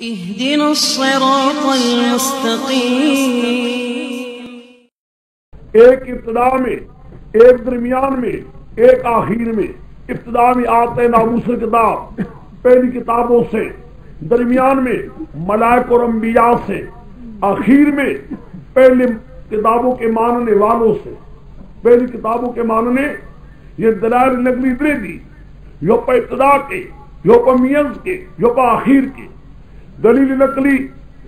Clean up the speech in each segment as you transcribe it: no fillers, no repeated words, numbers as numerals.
اهدنا الصراط المستقيم. ایک ابتدا میں، ایک درمیان میں، ایک آخر میں. ابتدا میں آتے ناموس کتاب پہلی کتابوں سے، درمیان میں ملائک اور انبیاء سے، آخر میں پہلی کتابوں کے ماننے والوں سے. پہلی کتابوں کے ماننے یہ دلائل نقلی اتنے دی، یو پا ابتدا کے، یو پا میز کے، یو پا آخر کے. دلیل نقلی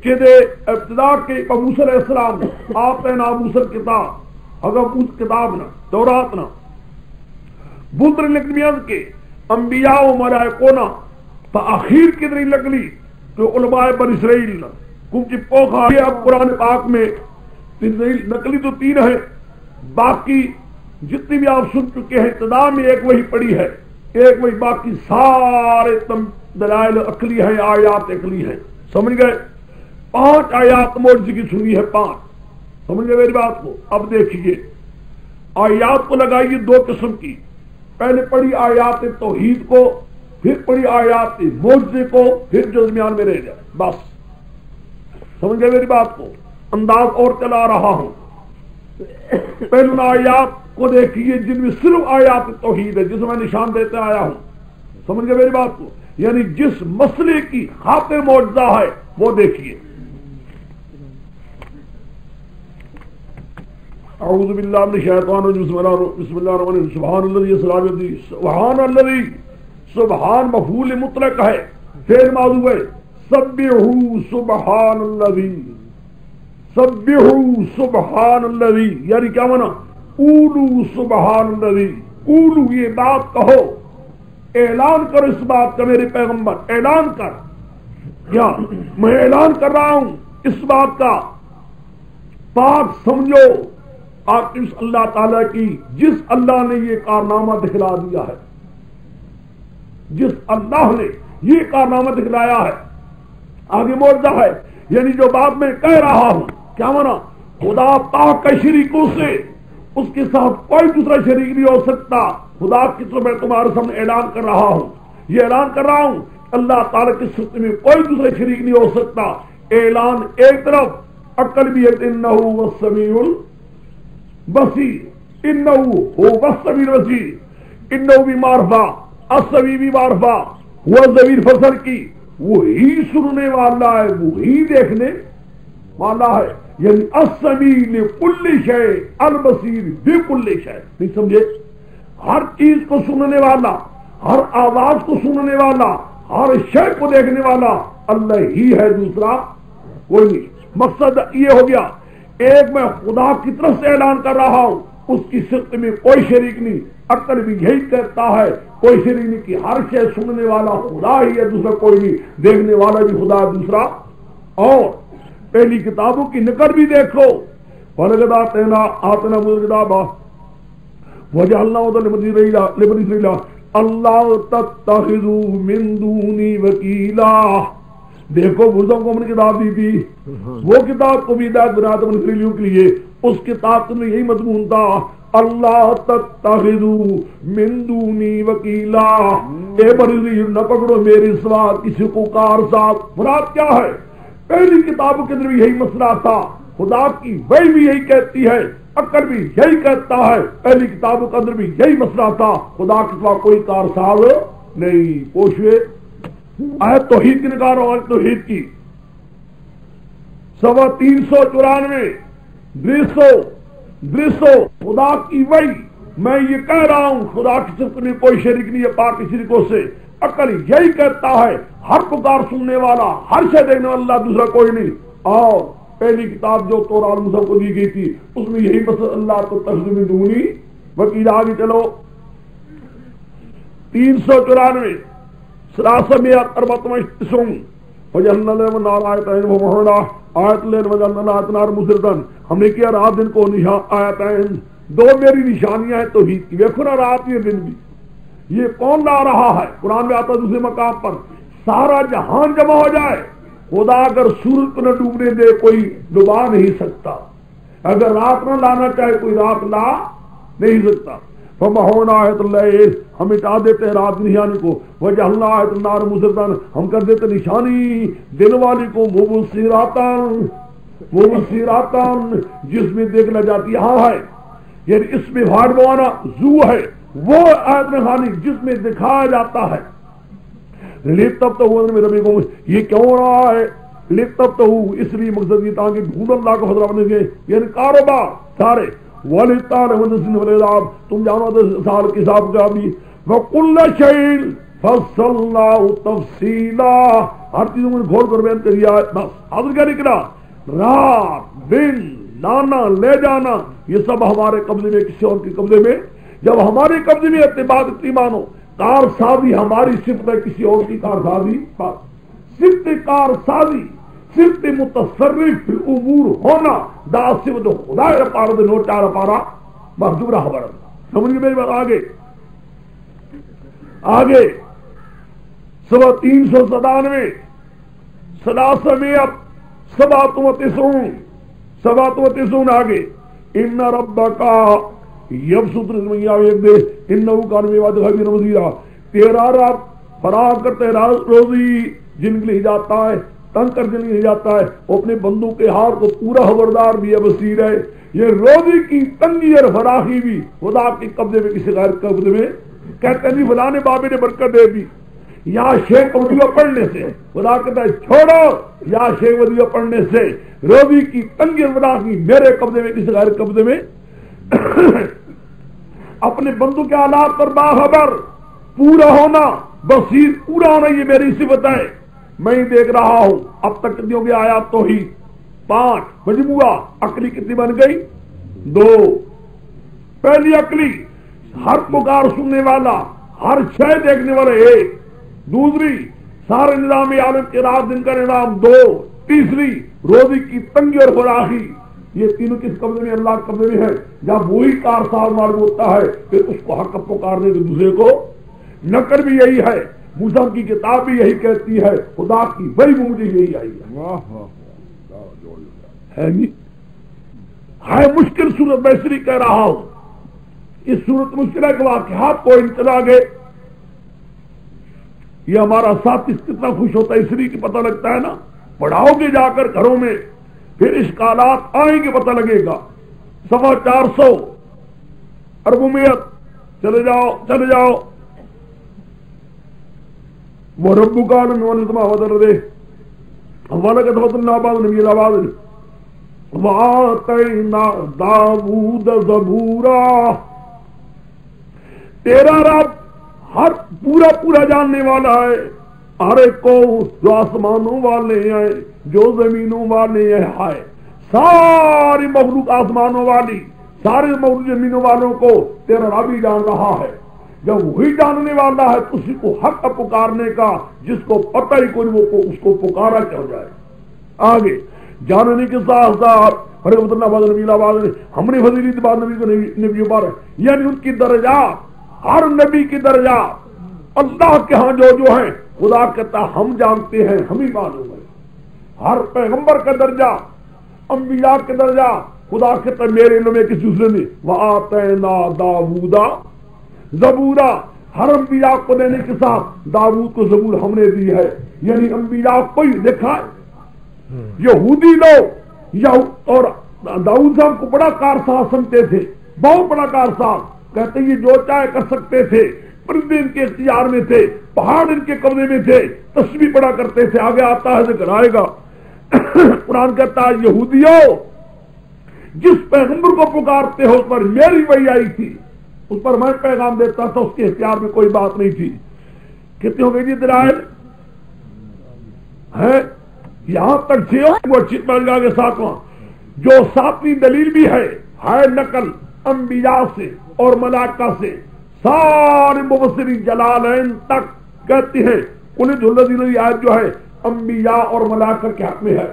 کہ دے ابتدا کے پا موسیٰ علیہ السلام آتے ناموس کتاب اگر اس کتاب نہ تورات نہ بندر نقلیت کے انبیاء و ملائکونا تا آخر کی دلیل نقلی تو علماء بن اسرائیل نہ کیونکہ پوکھا ہے. اب قرآن پاک میں دلیل نقلی تو تین ہے، باقی جتنی بھی آپ سن چکے ہیں ابتدا میں ایک وہی پڑی ہے، ایک وہی، باقی سارے دلائل عقلی ہیں، آیات عقلی ہیں. سمجھ گئے؟ 5 آیات معجزے کی سنی ہے، 5. سمجھ گئے میری بات کو؟ اب دیکھیے آیات کو لگائیے 2 قسم کی. پہلے پڑھی آیات توحید کو، پھر پڑھی آیات معجزے کو، پھر جو درمیان میں رہ جائے. بس سمجھ گئے میری بات کو؟ انداز اور چلا رہا ہوں. پہلے آیات کو دیکھیے جن میں صرف آیات توحید ہے، جس میں نشان دیتے آیا ہوں. سمجھ گئے میری بات کو؟ یعنی جس مسئلے کی خاطر معجزہ ہے وہ دیکھیے. اعوذ باللہ من الشیطان الرجیم، بسم اللہ الرحمن الرحیم. سبحان الذی اسریٰ بعبدہ. سبحان الذی، سبحان مفعول مطلق ہے، فعل معذوف ہے. سبحوا سبحان الذی، سبحوا سبحان الذی، یعنی کیا مانا؟ قولوا سبحان الذی. قولوا، یہ بات کہو، اعلان کرو اس بات کا میرے پیغمبر، اعلان کر. کیا میں اعلان کر رہا ہوں اس بات کا، پاک سمجھو آپ اس اللہ تعالیٰ کی جس اللہ نے یہ کارنامہ دکھلا دیا ہے، جس اللہ نے یہ کارنامہ دکھلایا ہے. آگے معجزہ ہے، یعنی جو بات میں کہہ رہا ہوں، کیا مانا؟ خدا پاک کے شریکوں سے اس کے ساتھ کوئی دوسرا شریک نہیں ہو سکتا. خدا کی طرف میں تمہارے سامنے اعلان کر رہا ہوں، یہ اعلان کر رہا ہوں اللہ تعالیٰ کی صفت میں کوئی دوسرا شریک نہیں ہو سکتا. اعلان ایک طرف، عقل بھی ہے. انہ هو السمیع البصیر، انہ هو السمیع البصیر. انہ بھی معرفہ، السمیع بھی معرفہ، وہ ضمیر فصل کی، وہی سننے والا ہے، وہی دیکھنے والا ہے. یعنی السمیع لکل شیء، البصیر بکل شیء. نہیں سمجھے؟ ہر چیز کو سننے والا، ہر آواز کو سننے والا، ہر شے کو دیکھنے والا اللہ ہی ہے، دوسرا کوئی نہیں. مقصد یہ ہو گیا، ایک میں خدا کی طرف سے اعلان کر رہا ہوں، اس کی صفت میں کوئی شریک نہیں. عقل بھی یہی کہتا ہے کوئی شریک نہیں، کہ ہر شے سننے والا خدا ہی ہے، دوسرا کوئی نہیں. دیکھنے والا بھی خدا ہے، دوسرا. اور پہلی کتابوں کی نقل بھی دیکھو، وَلَقَدْ آتَيْنَا مُوسَى الْكِتَابَ وَجَعَلْنَا هُدًى لِبَنِي إِسرَائِيلَ أَلَّا تَتَّخِذُوا مِن دُونِي وَكِيلًا. دیکھو بزرگوں کو ہم نے کتاب دی تھی، وہ کتاب کو بھی ہدایت بناتا بنی اسرائیلیوں کے لیے. اس کتاب میں یہی مضمون تھا، اللہ تتخذوا من دونی وکیلا. اے بنی اسرائیل نہ پکڑو میرے سوا کسی کو کارساز. مراد کیا ہے؟ پہلی کتابوں کے اندر بھی یہی مسئلہ تھا، خدا کی وحی بھی یہی کہتی ہے، عقل بھی یہی کہتا ہے. پہلی کتابوں کے اندر بھی یہی مسئلہ تھا، خدا کے سوا کوئی کارساز نہیں. پوچھئے آیت توحید کی نکالو، آیت توحید کی 394 خدا کی وحی. میں یہ کہہ رہا ہوں خدا کی صفت میں کوئی شریک نہیں ہے پاک شریکوں سے. عقل یہی کہتا ہے، ہر پکار سننے والا، ہر شے دیکھنے والا اللہ، دوسرا کوئی نہیں. اور پہلی کتاب جو تورات موسیٰ کو دی گئی تھی اس میں یہی مسئلہ اللہ تو تخذوا من دونی وکیلا. آگے چلو 394 وجعلنا الليل والنهار آیتین ومحونا آیت الليل وجعلنا النهار مبصرة. ہم نے کیا رات دن کو آیتین، 2 میری نشانیاں ہیں توحید کی. دیکھو نا رات یہ دن بھی، یہ کون لا رہا ہے؟ قرآن میں آتا دوسرے مقام پر سارا جہان جمع ہو جائے، خدا اگر سورج کو نہ ڈوبنے دے کوئی ڈبا نہیں سکتا. اگر رات نہ لانا چاہے کوئی رات لا نہیں سکتا. فمحونا آیت اللیل، ہم مٹا دیتے رات نشانی کو، وجعلنا آیت النار مبصرۃ، ہم کر دیتے نشانی دل والی کو مبصرۃ جس میں دیکھنا جاتی ہے، ہاں ہے یعنی اس میں بھاڑ بوانا زو ہے، وہ آیت نشانی جس میں دکھایا جاتا ہے۔ تب تو میں ربی کو یہ کیوں ہو رہا ہے؟ تب تو اس لیے مقصد یہ تھا کہ ڈھونڈ اللہ کو خطرہ بنے گے، یعنی کاروبار سارے تم جانو سال کے حساب کا بھی، وَكُلَّ شَيْءٍ فَصَّلْنَاهُ تَفْصِيلًا، ہر چیزوں میں گھول کر بیان کر دیا ہے۔ بس حاضر کیا نکلا؟ رات دن لانا لے جانا یہ سب ہمارے قبضے میں، کسی اور کے قبضے میں؟ جب ہمارے قبضے میں اتباع مانو، کار سازی ہماری صفت ہے، کسی اور کی کار سازی صفت کار سازی، صرف متصرف امور ہونا، دا صفت خدا پارا دے نوٹ چار پارا محجوب رہا بڑا۔ سمجھ گئے میری بات؟ آگے سوا 397 سباتون آگے، ان ربکا یبسط رزق انہو کان بعبادہ خبیرا بصیرا، تیرا رب فراغ کرتے روزی جن کے لیے جاتا ہے، تنگ کر کے لیے جاتا ہے، وہ اپنے بندوں کے حال کو پورا خبردار بھی ہے، بصیر ہے۔ یہ روزی کی تنگی اور فراخی بھی خدا کے قبضے میں، کسی غیر قبضے میں۔ کہتے ہیں فلاں بابے نے برکت دے دی یا شیخ وضو پڑھنے سے، خدا کہتا ہے چھوڑو، یا شیخ وضو پڑھنے سے روزی کی تنگی اور فراخی میرے قبضے میں، کسی غیر قبضے میں۔ اپنے بندوں کے حالات پر باخبر، پورا ہونا، بصیر پورا ہونا، یہ میری صفت ہے، میں ہی دیکھ رہا ہوں۔ اب تک کتنی ہو گئی آیات؟ تو ہی 5 مجموعہ عقلی کتنی بن گئی؟ 2۔ پہلی عقلی ہر پکار سننے والا، ہر شے دیکھنے والا 1۔ دوسری سارے نظام عالم کے رات دن کا نظام 2۔ تیسری روزی کی تنگی اور فراخی، یہ تینوں کس قبضے میں؟ اللہ کے قبضے میں ہے۔ جب وہی کار ساز معلوم ہوتا ہے پھر اس کو حق پکارنے کے دوسرے کو نکر بھی یہی ہے۔ موسیٰ کی کتاب بھی یہی کہتی ہے، خدا کی وہی مجھے یہی آئی ہے نہیں ہے مشکل صورت۔ میں اس لیے کہہ رہا ہوں اس صورت مشکل ہے کہ واقعات کو انتلا گئے، یہ ہمارا ساتھ کتنا خوش ہوتا ہے، اس لیے کہ پتہ لگتا ہے نا، پڑھاؤ گے جا کر گھروں میں، پھر اشکالات آئیں گے، پتہ لگے گا۔ صفحہ 400 اربومیت چلے جاؤ۔ وہ رب کا داؤد زبورا، تیرا رب ہر پورا جاننے والا ہے، ہر ایک کو، جو آسمانوں والے ہیں، جو زمینوں والے ہیں، ساری مخلوق آسمانوں والی، سارے مخلوق زمینوں والوں کو تیرا رب ہی جان رہا ہے۔ جب وہی جاننے والا ہے تو اسی کو حق پکارنے کا، جس کو پتہ ہی کوئی وہ اس کو پکارا کیا جائے۔ آگے جاننے کے ساتھ ساتھ ہم نے فضیلت بات نبی کو نبی پر، یعنی ان کی درجات، ہر نبی کی درجات اللہ کے ہاں جو ہیں، خدا کہتا ہم جانتے ہیں، ہم ہی معلوم ہے۔ ہر پیغمبر کا درجہ، انبیاء کے درجہ، خدا کہتا میرے علم میں کسی دوسرے نے۔ وَآتَيْنَا دَاوُودَ زبورا، ہر انبیاء کو دینے کے ساتھ داؤد کو زبور ہم نے دی ہے، یعنی انبیاء کو ہی دیکھا ہے۔ یہودی لوگ اور داؤد صاحب کو بڑا کارساز سمجھتے تھے، بہت بڑا کارساز، کہتے یہ جو چاہے کر سکتے تھے، پرندے ان کے اختیار میں تھے، پہاڑ ان کے قبضے میں تھے، تسبیح پڑا کرتے تھے۔ آگے آتا ہے ذکر آئے گا، قرآن کہتا ہے یہودیوں جس پیغمبر کو پکارتے ہو اس پر میری وحی آئی تھی، اس پر میں پیغام دیتا تھا، اس کے اختیار میں کوئی بات نہیں تھی۔ کتنے ہو گئی جی دلائل ہے؟ یہاں تک سے وہ اچھی پہنگا کے ساتواں جو 7ویں دلیل بھی ہے نقل انبیاء سے اور ملائکہ سے، سارے مفسرین جلالین تک کہتے ہیں قل الذین آیت جو ہے انبیاء اور ملائکہ کے حق میں ہے۔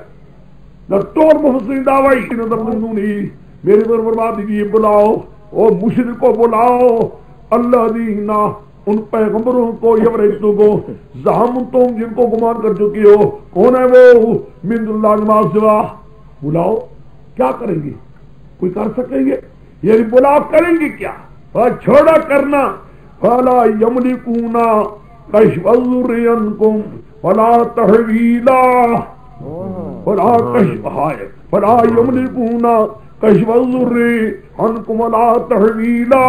ٹور مفسرین دعوی میرے پر برباد دیجیے، بلاؤ اور مشرک کو بلاؤ، اللہ دینا ان پیغمبروں کو، یورتوں کو، زعمتم جن کو گمان کر چکی ہو، کون ہے وہ؟ من اللہ ما سوا، بلاؤ۔ کیا کریں گے؟ کوئی کر سکیں گے؟ یعنی بلاؤ کریں گے کیا؟ اور چھوڑا کرنا فلا یملکون کشف الضر عنکم ولا تحویلا فلا یملکون کشف الضر عنکم ولا تحویلا.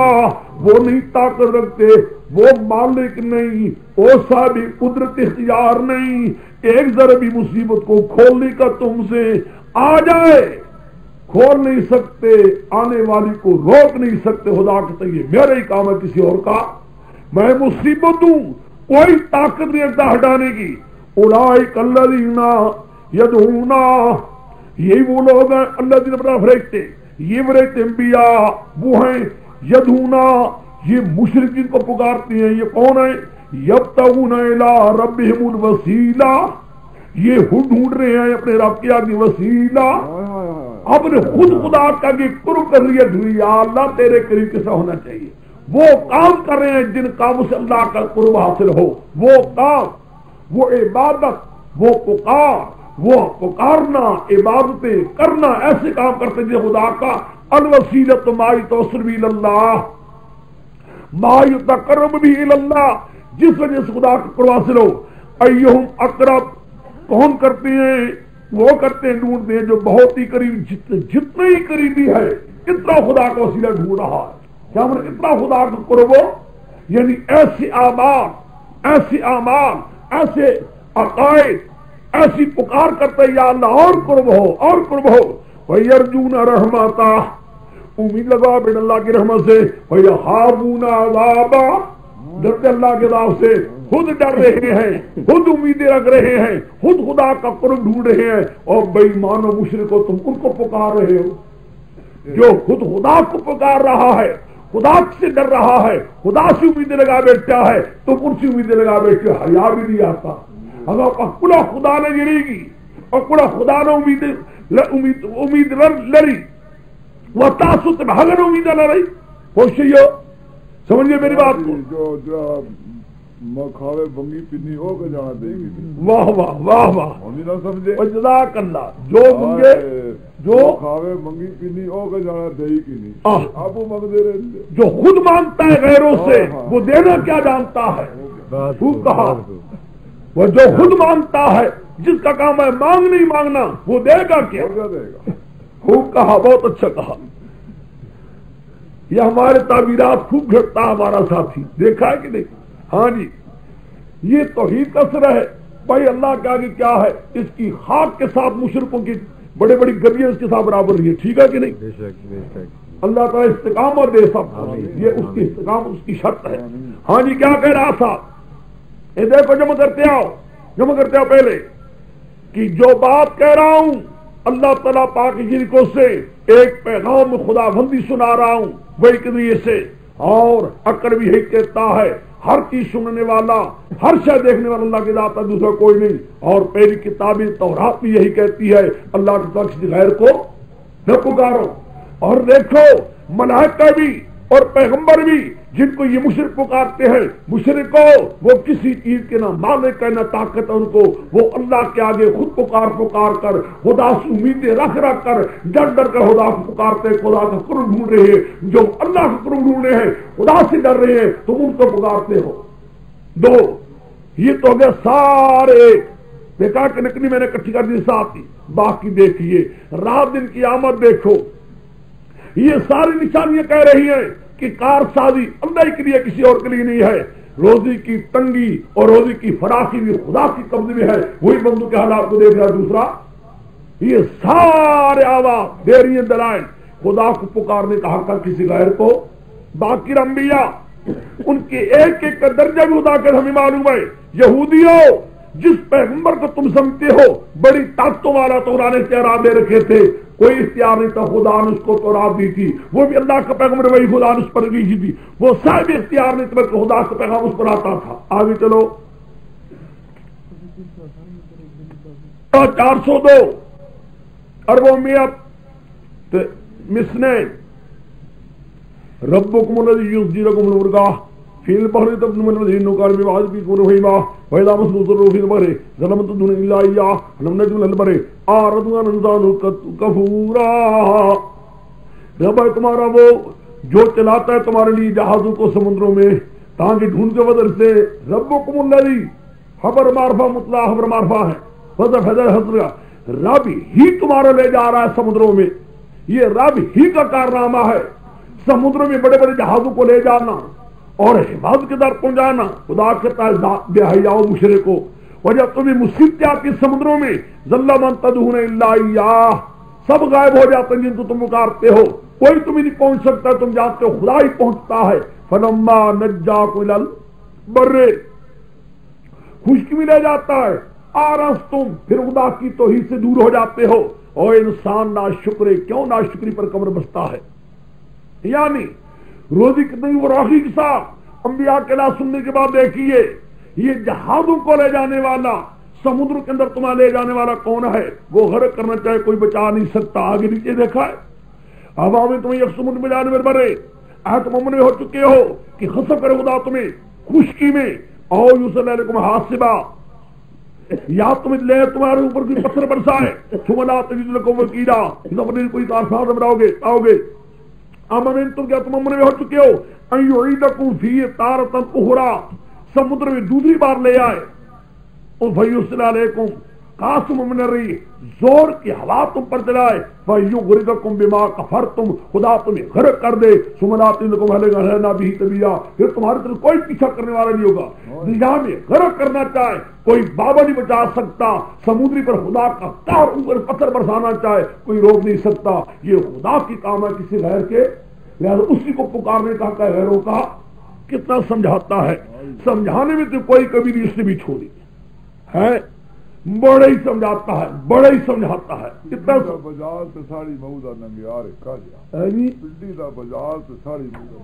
وہ نہیں طاقت رکھتے، وہ مالک نہیں، وہ صاحب قدرت اختیار نہیں. ایک ذرا بھی مصیبت کو کھولنے کا تم سے آ جائے کھول نہیں سکتے، آنے والی کو روک نہیں سکتے. خدا کہتا یہ میرا ہی کام ہے، کسی اور کا. میں مصیبت ہوں، کوئی طاقت نہیں رکھتا ہٹانے کی. اولئک الذین یدعون، یہی وہ لوگ ہیں اللہ نے بڑا فرشتے، یہ فرشتے انبیاء وہ ہیں. یدعون، یہ مشرکین کو پکارتے ہیں. یہ کون ہے؟ یبتغون الی ربہم الوسیلہ، یہ ڈھونڈ رہے ہیں اپنے رب کے آگے وسیلہ. اپنے خود خدا کا کہ قرب کر رہی ہے، یا اللہ تیرے قریب کیسا ہونا چاہیے. وہ کام کر رہے ہیں جن کاموں سے اللہ کا قرب حاصل ہو. وہ کام، وہ عبادت، وہ پکارنا، عبادتیں کرنا، ایسے کام کرتے ہیں خدا کا. الوسیلۃ ما یتوسل بہ الی اللہ، ما یتقرب بہ الی اللہ، جس وجہ سے خدا کا قرب حاصل ہو. ایہم اقرب، کون کرتے ہیں؟ وہ کرتے ہیں، ڈھونڈتے ہیں جو بہت ہی قریب، جتنے ہی قریبی ہے اتنا خدا کا وسیلہ ڈھونڈ رہا ہے. کیا مطلب اتنا خدا کا قرب ہو؟ یعنی ایسے اعمال، ایسے عقائد، ایسی پکار کرتے یا اللہ اور قرب ہو، اور قرب ہو. وَيَرْجُونَ رَحْمَتَهُ، امید لگا بین اللہ کی رحمت سے. وَيَخَافُونَ عَذَابَهُ، ڈرتے اللہ کے عذاب سے. خود ڈر رہے ہیں، خود امیدیں رکھ رہے ہیں، خود خدا کا قرب ڈھونڈ رہے ہیں. اور بے ایمان و مشرکو، تم ان کو پکار رہے ہو جو خود خدا کو پکار رہا ہے، خدا سے ڈر رہا ہے، خدا سے امیدیں لگا بیٹھا ہے. تم ان سے امیدیں لگا بیٹھے، حیا بھی نہیں آتا. اگر کلا خدا نے گرے گی اور کلا خدا نے امید لڑی وہ تاسو تم ہگر امید نہ رہی. کوشش سمجھئے میری بات کو. جو مکھاوے بنگی پنی ہو کے جانا دے گی. واہ واہ واہ واہ، ہم نہ سمجھے. جزاک اللہ. جو منگے، جو کھاوے منگی پنی ہو کے جانا دے گی نہیں. آپ وہ منگ دے رہے، جو خود مانگتا ہے غیروں سے وہ دینا کیا جانتا ہے. خوب کہا. وہ جو خود مانگتا ہے، جس کا کام ہے مانگ نہیں مانگنا، وہ دے گا کیا؟ دے گا. خوب کہا، بہت اچھا کہا. یہ ہمارے تعبیرات خوب گھٹتا ہمارا ساتھی، دیکھا ہے کہ نہیں؟ ہاں جی، یہ توحید کا اثر ہے. بھائی اللہ کے آگے کیا ہے؟ اس کی خاک کے ساتھ مشرکوں کی بڑے بڑی گلیاں اس کے ساتھ برابر رہی ہے. ٹھیک ہے کہ نہیں؟ اللہ تعالیٰ استقامت دے سب، یہ اس کی استقامت اس کی شرط ہے. ہاں جی، کیا کہہ رہا تھا؟ یہ دیکھو، جمع کرتے آؤ پہلے کہ جو بات کہہ رہا ہوں اللہ تعالیٰ پاک جن کو سے ایک پیغام خدا بندی سنا رہا ہوں وہی کے ذریعے سے. اور عقل بھی یہی کہتا ہے، ہر چیز سننے والا، ہر شے دیکھنے والا اللہ کی ذات ہے، دوسرا کوئی نہیں. اور پہلی کتاب تورات بھی یہی کہتی ہے اللہ کے پاس غیر کو نہ پکارو. اور دیکھو ملائکہ بھی اور پیغمبر بھی جن کو یہ مشرک پکارتے ہیں، مشرک کو وہ کسی چیز کے نہ مالک ہے نہ طاقت ہے ان کو. وہ اللہ کے آگے خود پکار کر خدا سے امیدیں رکھ کر ڈر کر خدا کو پکارتے، خدا کا قرب ڈھونڈ رہے ہیں. جو اللہ کا قرب ڈھونڈ رہے ہیں، خدا سے ڈر رہے ہیں، تم ان کو پکارتے ہو. دو یہ تو ہو گیا سارے. دیکھا کہ نکنی میں نے اکٹھی کر دی ساتھ ہی. باقی دیکھیے رات دن کی آمد دیکھو، یہ ساری نشانیاں کہہ رہی ہیں کہ کار سازی اللہ کے لیے، کسی اور کے لیے نہیں ہے. روزی کی تنگی اور روزی کی فراخی بھی خدا کی قبضے میں ہے. وہی بندوں کے حالات کو دیکھ رہا. دوسرا یہ سارے آواز دے رہی ہیں دلائل خدا کو پکارنے کا حق ہے کسی غیر کو. باقی انبیاء ان کے ایک ایک کا درجہ بھی خدا کے ہمیں معلوم ہے. یہودیوں جس پیغمبر کو تم سمجھتے ہو بڑی طاقتوں والا تو قرآن اختیارات دے رکھے تھے، کوئی اختیار نہیں تھا. خدا نے اس کو تورات دی تھی، وہ بھی اللہ کا پیغمبر، وہی خدا نے اس پر دی تھی. وہ صاحب اختیار نہیں تھا، خدا کا پیغام اس پر آتا تھا. آگے چلو 402 اربعمائت مسنے ربکم الذی یزجی لکم الورگاہ فی البحر تبدون الذین نقال بواز بی کون وحیما ویدا مسلوط الروح فی البحر ظلمت دون اللہ ایاہ لم نجم البر آردوان انسان کفورا. رب ہے تمہارا وہ جو چلاتا ہے تمہارے لیے جہازوں کو سمندروں میں تاکہ ڈھونڈ کے بدر سے ربکم الذی خبر معرفہ مطلع خبر معرفہ ہے فضل فضل حضر رب ہی تمہارا لے جا رہا ہے سمندروں میں. یہ رب ہی کا کارنامہ ہے سمندروں میں بڑے بڑے جہازوں کو لے جانا اور حفاظت کے در پہنچانا. خدا کرتا ہے بے حیاؤ مشرک کو وجہ تمہیں مصیبت آتی سمندروں میں ذل من تدعون الا اياه سب غائب ہو جاتے ہیں جن کو تم پکارتے ہو کوئی تمہیں نہیں پہنچ سکتا تم جانتے ہو خدا ہی پہنچتا ہے. فلما نجاکم الى البر خشکی میں لے جاتا ہے آرس تم پھر خدا کی توحید سے دور ہو جاتے ہو. اور انسان ناشکرے کیوں ناشکری پر قبر بستا ہے. یعنی روزی کتنی وراخی کے ساتھ انبیاء کے لا سننے کے بعد دیکھیے یہ جہازوں کو لے جانے والا سمندر کے اندر تمہیں لے جانے والا کون ہے. وہ غرق کرنا چاہے کوئی بچا نہیں سکتا. آگے نیچے دیکھا ہے ہوا میں تمہیں ایک سمندر میں جانے میں برے تم امن ہو چکے ہو کہ خسف کرے خدا تمہیں خشکی میں او یوسف علیکم حاسبا یا تمہیں لے تمہارے اوپر کوئی پتھر برسائے چھملا تجد لکم وکیلا اپنے کوئی کارساز آؤ گے. امن تم کیا تم امن میں ہو چکے ہو ان یعیدکم فی تارۃ اخری سمندر میں دوسری بار لے آئے اور فیرسل علیکم قاسم من الریح زور کی ہوا تم پر چلائے فیغرقکم بما کفرتم خدا تمہیں غرق کر دے ثم لا تجدکم علینا به تبیا پھر تمہارے طرف کوئی پیچھا کرنے والا نہیں ہوگا. دنیا میں غرق کرنا چاہے کوئی بابا نہیں بچا سکتا. سمندری پر خدا کا قہر اوپر پتھر برسانا چاہے کوئی روک نہیں سکتا. یہ خدا کی کام ہے کسی غیر کے لہذا اسی کو پکارنے کا غیروں کا کتنا سمجھاتا ہے. سمجھانے میں تو کوئی کبھی نہیں اس نے بھی چھوڑی ہے بڑے ہی سمجھاتا ہے بڑے ہی سمجھاتا ہے. کتنا بازار سے ساڑی مودا ننگیار کا جا پنڈی دا بازار سے ساڑی مودا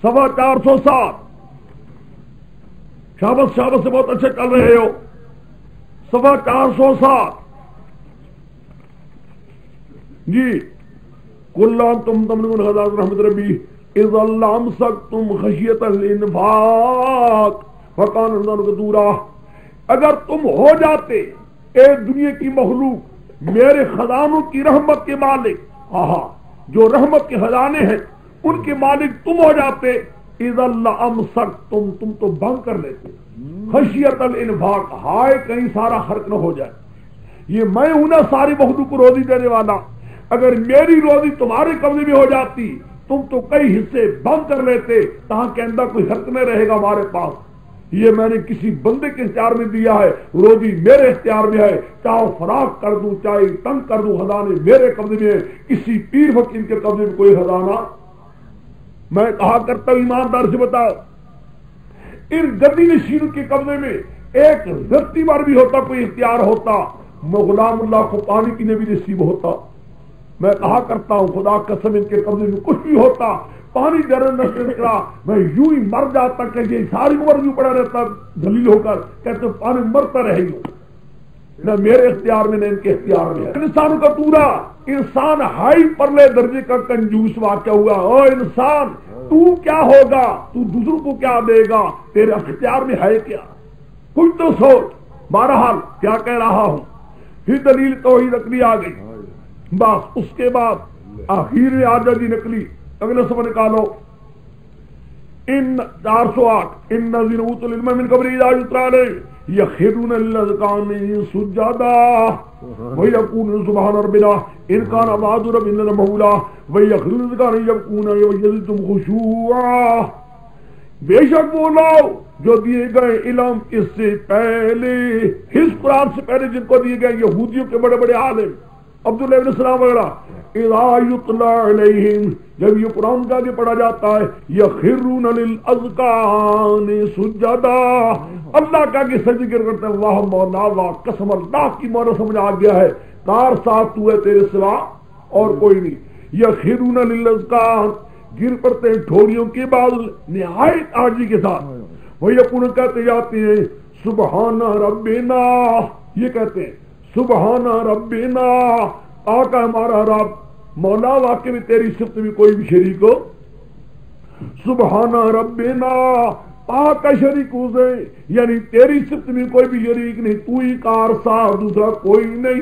407 407 شابس شابس سے بہت اچھے چل رہے ہو 407 جی کلان تم تمنون غزات رحمت ربی اذا اللہ امسکتم خشیت الانفاق فکان رضان قدورا اگر تم ہو جاتے اے دنیا کی مخلوق میرے خزانوں کی رحمت کے مالک جو رحمت کے خزانے ہیں ان کے مالک تم ہو جاتے اذا اللہ امسکتم تم تو بند کر لیتے خشیت الانفاق ہائے کہیں سارا خرچ نہ ہو جائے. یہ میں ہوں نا ساری مخلوق کو روزی دینے والا اگر میری روزی تمہارے قبضے میں ہو جاتی تم تو کئی حصے بند کر لیتے تاکہ اندر کوئی حق نہ رہے گا ہمارے پاس. یہ میں نے کسی بندے کے اختیار میں دیا ہے روزی میرے اختیار میں ہے چاہے فراغ کر دوں چاہے تنگ کر دوں خزانے میرے قبضے میں ہے. کسی پیر فقیر کے قبضے میں کوئی خزانہ میں کہا کرتا ہوں ایماندار سے بتاؤ ان گدی نشینوں کے قبضے میں ایک رتی بار بھی ہوتا کوئی اختیار ہوتا غلام اللہ کو پانی پینے بھی نصیب ہوتا. میں کہا کرتا ہوں خدا قسم ان کے قبضے میں کچھ بھی ہوتا پانی درن نکلا میں یوں ہی مر جاتا کہ یہ ساری عمر یوں پڑا رہتا دلیل ہو کر کہتے پانی مرتا رہے گا نہ میرے اختیار میں نہ ان کے اختیار میں. انسانوں کا پورا انسان ہائی پرلے درجے کا کنجوس واقع ہوا. او انسان تو کیا ہوگا تو دوسروں کو کیا دے گا تیرے اختیار میں ہے کیا کچھ تو سوچ. بہرحال کیا کہہ رہا ہوں پھر دلیل توحید عقلی آ گئی بس اس کے بعد آخر میں عاجزی نکلی. اگلے سب نکالو ان 408 ان الذين اوتوا العلم من قبل اذا يتلى عليه يخرون للاذقان سجدا ويقولون سبحان ربنا ان كان وعد ربنا لمفعولا ويخرون للاذقان يبكون ويزيدهم خشوعا. بے شک وہ لوگ جو دیے گئے علم اس سے پہلے اس قرآن سے پہلے جن کو دیے گئے یہودیوں کے بڑے بڑے عالم عبداللہ ابن السلام وغیرہ اذا یتلی علیہم جب یہ قرآن کا آگے پڑھا جاتا ہے یخرون للاذقان سجدا اللہ کا آگے سجدے کرتے ہیں. واہ مولا واہ قسم اللہ کی مولا سمجھ آ گیا ہے کار ساتھ تو ہے تیرے سوا اور کوئی نہیں. یخرون للاذقان گر پڑتے ہیں ٹھوڑیوں کے بعد نہایت عاجزی کے ساتھ. وہ یقول کہتے جاتے ہیں سبحان ربنا یہ کہتے ہیں سبحان ربنا آقا ہمارا رب مولا واقع میں تیری صفت میں کوئی بھی شریک ہو سبحان ربنا پاک شریکوں سے یعنی تیری صفت میں کوئی بھی شریک نہیں تو ہی کار ساز دوسرا کوئی نہیں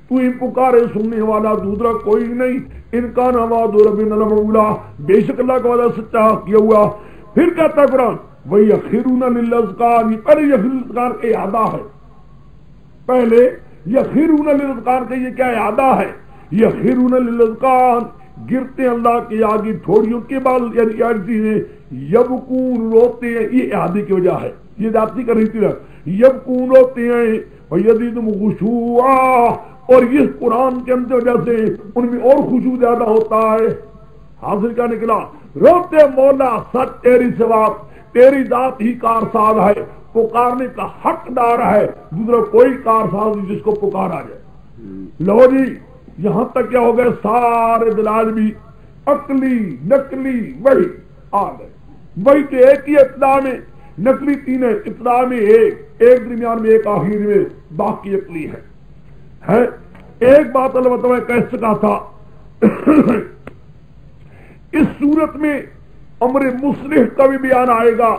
تو ہی پکارے سننے والا دوسرا کوئی نہیں. ان کا نواد ربنا لمعولا, بے شک اللہ کا وعدہ سچا کیا ہوا. پھر کہتا ہے قرآن وَيَخِرُونَ لِلْأَذْقَانِ, پہلے یخرون کا اعادہ ہے, پہلے یخرون للأذقان کا یہ کیا اعادہ ہے. یخرون للأذقان, گرتے اللہ کے آگے تھوڑیوں کے بال, یعنی چیزیں. یبکون, روتے ہیں, یہ اعادے کی وجہ ہے, یہ ذاتی کر رہی تھی. یبکون, روتے ہیں. وَيَزِيدُهُمْ خُشُوعًا, اور اس قرآن کے وجہ سے ان میں اور خشوع زیادہ ہوتا ہے. حاصل کیا نکلا, روتے مولا سچ تیری سوا, تیری ذات ہی کارساز ہے, پکارنے کا حقدار ہے, دوسرا کوئی کارساز نہیں جس کو پکارا جائے. لو جی یہاں تک کیا ہو گئے, سارے دلائل بھی عقلی نقلی وہی آ گئے. وہی تو ایک ہی ابتدا میں, نقلی تین ہے, ابتدا میں ایک درمیان میں ایک, آخر میں باقی عقلی ہے. ایک بات اللہ تعالیٰ کہہ سکا تھا, اس صورت میں امر مصلح کا بھی بیان آئے گا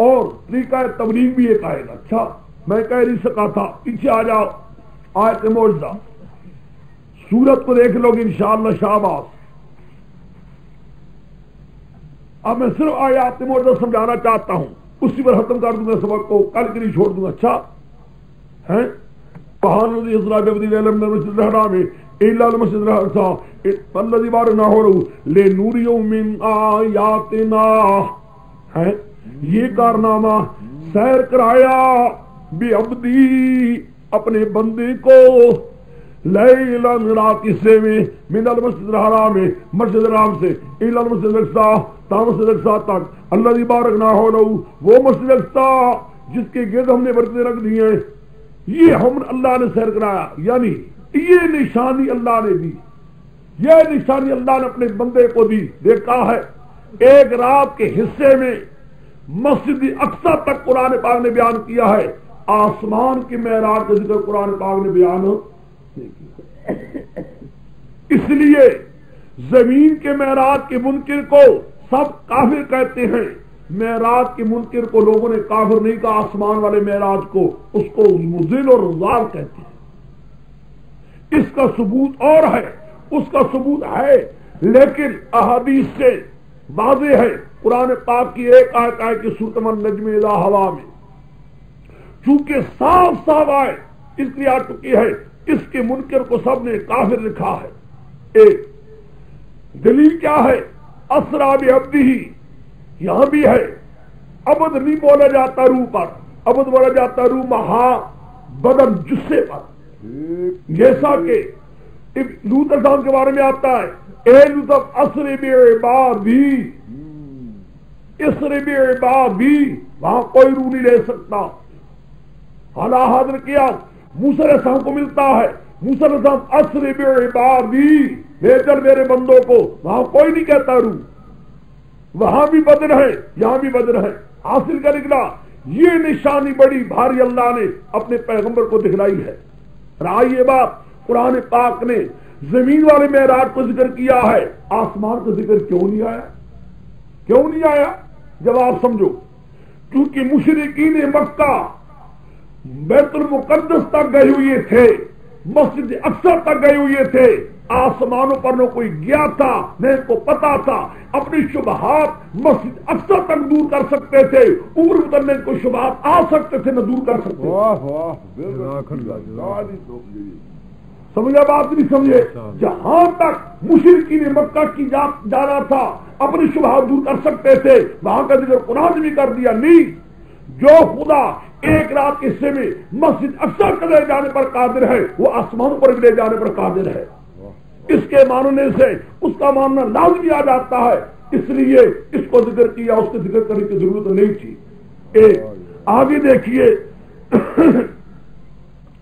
اور طریقہ تبلیغ بھی ایک آئے گا. اچھا میں کہہ نہیں سکا تھا, پیچھے آ جاؤ آیت معجزہ, سورت کو دیکھ لو گے انشاءاللہ شاباش. اب میں صرف آیات معجزہ سمجھانا چاہتا ہوں, اسی پر ختم کر دوں گا سبق کو, کل کے لیے چھوڑ دوں گا. اچھا ہے سبحان الذی اسری بعبدہ لیلا من المسجد الحرام الی المسجد الاقصی الذی بارکنا حولہ لنریہ من آیاتنا. ہے یہ کارنامہ سیر کرایا بعبدی, اپنے بندے کو, لیلا رات حصے میں, من المسجد الحرام, مسجد الحرام سے, الی المسجد الاقصی, تا مسجد الاقصی تک, الذی بارکنا حولہ, وہ مسجد الاقصی جس کے گرد ہم نے برتنے رکھ دیے ہیں. یہ ہم اللہ نے سیر کرایا, یعنی یہ نشانی اللہ نے دی, یہ نشانی اللہ نے اپنے بندے کو دی. دیکھا ہے ایک رات کے حصے میں مسجد اقصی تک قرآن پاک نے بیان کیا ہے, آسمان کی معراج کا ذکر قرآن پاک نے بیان نہیں کیا. اس لیے زمین کے معراج کے منکر کو سب کافر کہتے ہیں, معراج کے منکر کو لوگوں نے کافر نہیں کہا, آسمان والے معراج کو, اس کو مضل اور ضال کہتے ہیں. اس کا ثبوت اور ہے, اس کا ثبوت ہے, لیکن احادیث سے واضح ہے. قرآن پاک کی ایک آیت ہے کہ سورۃ النجم اذا ہوا میں, چونکہ صاف صاف آئے اس لیے آ چکی ہے, اس کے منکر کو سب نے کافر لکھا ہے. ایک دلیل کیا ہے, اسریٰ بعبدہ, یہاں بھی ہے. عبد نہیں بولا جاتا روح پر, عبد بولا جاتا روح مہا بدن جسے پر, جیسا کہ لوط السلام کے بارے میں آتا ہے, اے لوط اسری بعبادی, اسری بعبادی, وہاں کوئی روح نہیں لے سکتا. حالا حاضر کیا موسیٰ علیہ السلام کو ملتا ہے, موسیٰ علیہ السلام اسری بعبادی, لے چل میرے بندوں کو, وہاں کوئی نہیں کہتا روح. وہاں بھی بدر ہے, یہاں بھی بدر ہے. حاصل کر نکلا یہ نشانی بڑی بھاری اللہ نے اپنے پیغمبر کو دکھلائی ہے. رہی یہ بات, قرآن پاک نے زمین والے معراج کو ذکر کیا ہے, آسمان کا ذکر کیوں نہیں آیا؟ کیوں نہیں آیا؟ جواب سمجھو, کیونکہ مشرکین مکہ بیت المقدس تک گئے ہوئے تھے, مسجد اقصی تک گئے ہوئے تھے, آسمانوں پر نہ کوئی گیا تھا, نہ ان کو پتا تھا. اپنی شبہات مسجد اقصی تک دور کر سکتے تھے, عمر اترنے کو شبہات آ سکتے تھے, نہ دور کر سکتے. سمجھا بات نہیں سمجھے؟ جہاں تک مشرکین مکہ کی جانا تھا اپنی شبہات دور کر سکتے تھے, وہاں کا ذکر قرآن بھی کر دیا. نہیں, جو خدا ایک رات کے حصے میں مسجد اقصی کو لے جانے پر قادر ہے, وہ آسمانوں پر بھی لے جانے پر قادر ہے. اس کے ماننے سے اس کا ماننا لازمی آ جاتا ہے, اس لیے اس کو ذکر کیا, اس کے ذکر کرنے کی ضرورت نہیں تھی. ایک آگے دیکھیے,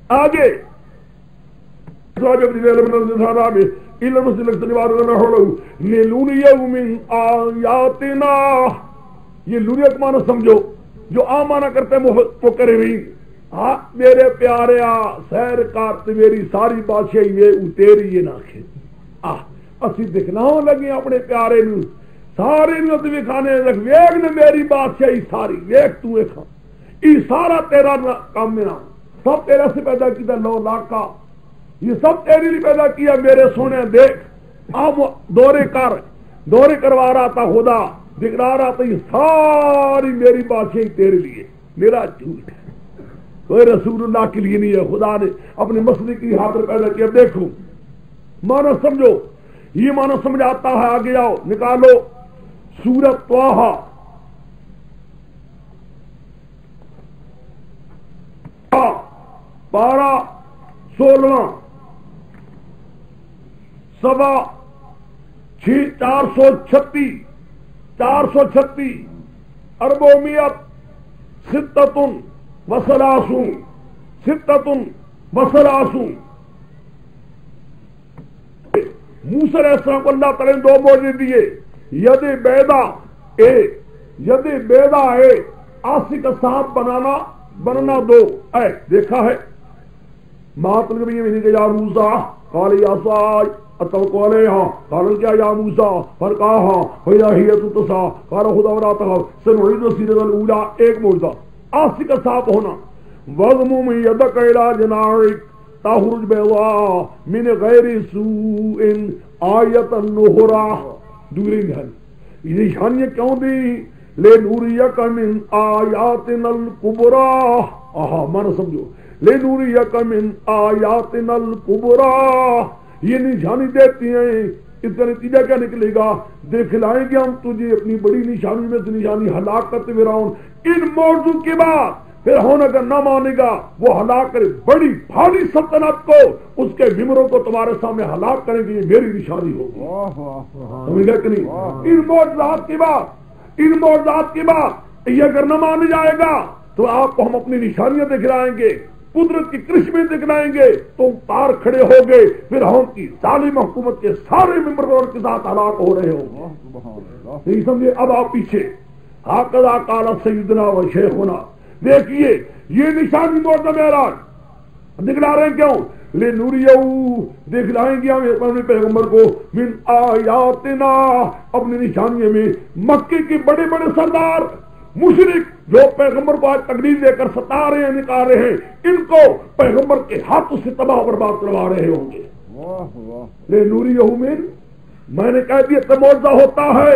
آگے یہ لونیت مانا سمجھو, جو عام مانا کرتے ہیں وہ کرے نہیں. ہاں میرے پیارے سیر کارتے میری ساری بادشاہی میں اتیری یہ ناکھے, اسی دکھنا لگے اپنے پیارے نو, سارے نو تو کھانے لگ, ویگ نے میری بادشاہی ساری, ویگ تو کھا, یہ سارا تیرا کام میرا, سب تیرا سے پیدا کیا, 9 لاکھ کا یہ سب تیرے لیے پیدا کیا میرے سونے دیکھ اب دورے کروا رہا تھا خدا دکھلا رہا تھا یہ ساری میری باتیں تیرے لیے میرا جھوٹ ہے کوئی رسول اللہ کے لیے نہیں ہے خدا نے اپنے مسئلے کی خاطر پیدا کیا دیکھو معنی سمجھو یہ معنی سمجھ آتا ہے آگے آؤ نکالو سورۃ طٰہٰ پارہ 16 سوا 436 اربعمائة ستة وثلاثون موسیٰ علیہ السلام کو اللہ تعالیٰ نے 2 معجزے دیے ید بیضا ہے آسی کا سانپ بننا 2 دیکھا ہے مطلب یہ نہیں کہ یا موسیٰ قال یا عصائی اتوکل علیہا قال کیا یا موسیٰ فرقاہا فاذا ہی تسعی قال خذها ولا تخف سنعيدها سیرۃ الاولیٰ ایک معجزہ آسی کا سانپ ہونا وضمم یدک الی جناحک تخرج بیضاء من غیر سوء آیۃ النہرا دوری گھر یہ نشانیاں کیوں دی لنوریک من آیاتنا الکبریٰ مانا سمجھو لنوریک من آیاتنا الکبریٰ یہ نشانی دیتی ہیں اس کا نتیجہ کیا نکلے گا دکھلائیں گے ہم تجھے اپنی بڑی نشانی میں سے نشانی ہلاکت فرعون ان موضوع کے بعد فرعون اگر نہ مانے گا وہ ہلاک کرے بڑی بھاری سلطنت کو اس کے ممبروں کو تمہارے سامنے ہلاک کریں گے یہ میری نشانی ہوگی سمجھ کہ نہیں ان معجزات کے بعد یہ اگر نہ مانے جائے گا تو آپ کو ہم اپنی نشانیاں دکھلائیں گے قدرت کی کرشمے دکھلائیں گے تو پار کھڑے ہو گئے پھر ہم کی ظالم حکومت کے سارے ممبروں کے ساتھ ہلاک ہو رہے ہوں نہیں سمجھے اب آپ پیچھے ہاکذا قال سیدنا و شیخنا دیکھیے یہ نشانی معجزہ معراج دکھلا رہے ہیں کیوں لنوریہ دکھلائیں گے ہم اپنے پیغمبر کو من آیاتنا اپنی نشانیوں میں مکے کے بڑے بڑے سردار مشرک جو پیغمبر کو آج تقریر دے کر ستا رہے ہیں نکال رہے ہیں ان کو پیغمبر کے ہاتھوں سے تباہ برباد کروا رہے ہوں گے لنوریہ میں نے کہہ دیا کہ معجزہ ہوتا ہے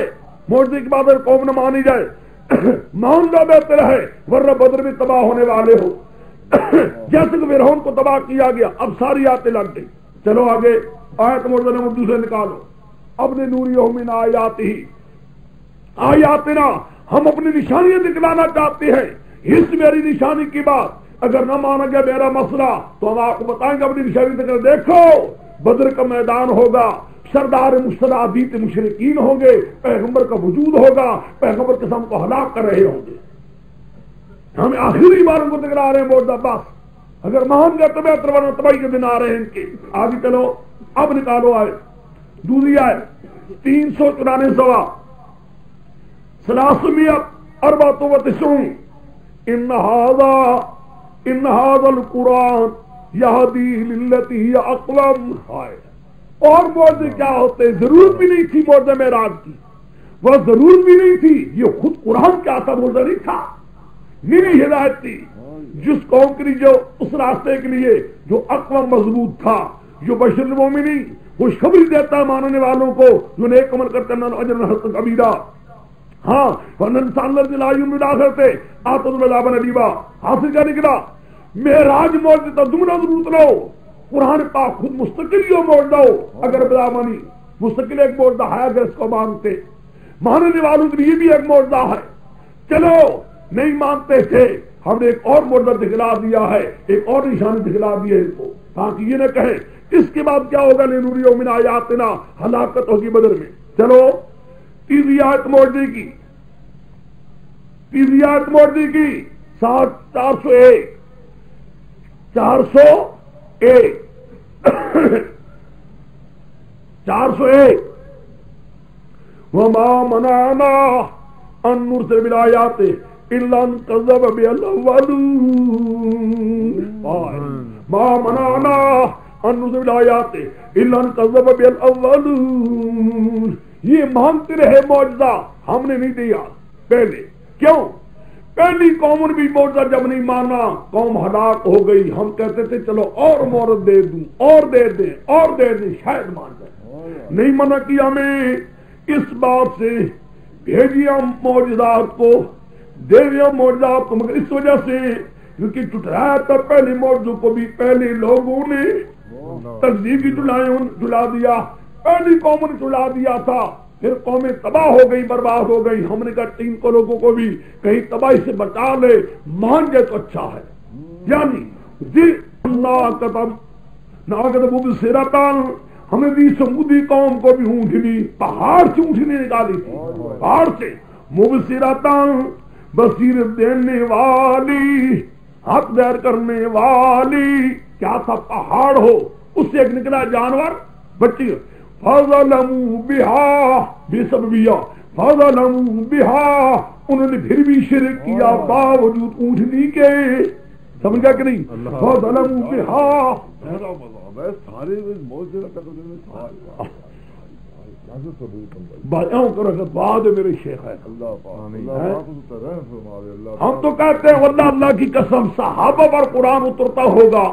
معجزے کی بات قوم نہ مانی جائے ماننا بہتر ہے ورنہ بدر میں تباہ ہونے والے ہو جیسے کہ فرعون کو تباہ کیا گیا اب ساری آیتیں لگ گئی چلو آگے آیت معجزہ نمبر 2 سے نکالو اپنے نوریہ من آیاتنا ہم اپنی نشانیاں دکھلانا چاہتے ہیں اس میری نشانی کی بات اگر نہ مانا گیا میرا مسئلہ تو ہم آپ کو بتائیں گے اپنی نشانی دکھلا دیکھو بدر کا میدان ہوگا سردار مستضعفین مشرکین ہوں گے پیغمبر کا وجود ہوگا پیغمبر کے سام کو ہلاک کر رہے ہوں گے ہم آخری بار ان کو دکھلا رہے ہیں معجزہ بس اگر مان گیا تو بہتر ورنہ تباہی کے دن آ رہے ہیں ان کے آگے چلو اب نکالو آئے دوسری آئے 394 394 ان هذا القرآن یہدی للتی ہی اقوم ہے اور معجزے کیا ہوتے ضرورت بھی نہیں تھی معجزہ معراج کی وہ ضرورت بھی نہیں تھی یہ خود قرآن کیا تھا معجزہ نہیں تھا میری ہدایت تھی جس قوم کے لیے جو اس راستے کے لیے جو اقوام مضبوط تھا جو بشر المومنین خوشخبری دیتا ہے ماننے والوں کو جو نیک عمل کرتے ہیں اجر حسن کبیرہ ہاں انسان کرتے آتد مذاب ندیبا حاصل کیا نکلا معراج معجزہ دگنا ضرورت لو قرآن پاک خود مستقل ہی معجزہ ہو اگر بلا مانی مستقل ایک معجزہ ہے اگر اس کو مانتے ماننے والوں کے لیے بھی ایک معجزہ ہے چلو نہیں مانتے تھے ہم نے ایک اور معجزہ دکھلا دیا ہے ایک اور نشانی دکھلا دی ہے ان کو تاکہ یہ نہ کہیں اس کے بعد کیا ہوگا لنوریہ من آیاتنا ہلاکت ہوگی بدر میں چلو تیسری آیت معجزے کی 401 وما منعنا ان نرسل بالآیات الا ان كذب بها الاولون ما منعنا ان نرسل بالآیات الا ان كذب بها الاولون یہ مانتے رہے معجزہ ہم نے نہیں دیا پہلے کیوں پہلی قوم نے بھی موجودہ جب نہیں مانا قوم ہلاک ہو گئی. ہم کہتے تھے چلو اور مہلت دے دوں اور دے دیں شاید مان جائے. نہیں منع کیا ہمیں اس بات سے بھیجیا معجزات کو دے دیا معجزات کو مگر اس وجہ سے کیونکہ ٹھٹرایا تھا پہلے موضوع کو بھی پہلے لوگوں نے تکذیب کی جلا دیا. پہلی قوم نے جلا دیا تھا پھر قومیں تباہ ہو گئی برباد ہو گئی. ہم نے کہا 3 کو لوگوں کو بھی کہیں تباہی سے بچا لے مان جائے تو اچھا ہے. یعنی ہمیں بھی سمودی قوم کو بھی اونٹنی پہاڑ سے اونٹنی نکالی تھی پہاڑ سے مبصرتاً بصیرت دینے والی حق دیر کرنے والی. کیا تھا پہاڑ ہو اس سے ایک نکلا جانور بچی فَظَلَمُوا بِهَا بِسَبْبِيَا فَظَلَمُوا بِهَا انہوں نے پھر بھی شرک کیا باوجود اونٹنی کے. سمجھا کہ نہیں؟ فَظَلَمُوا بِهَا سارے بعد میرے شیخ ہے. ہم تو کہتے ہیں واللہ اللہ کی قسم صحابہ پر قرآن اترتا ہوگا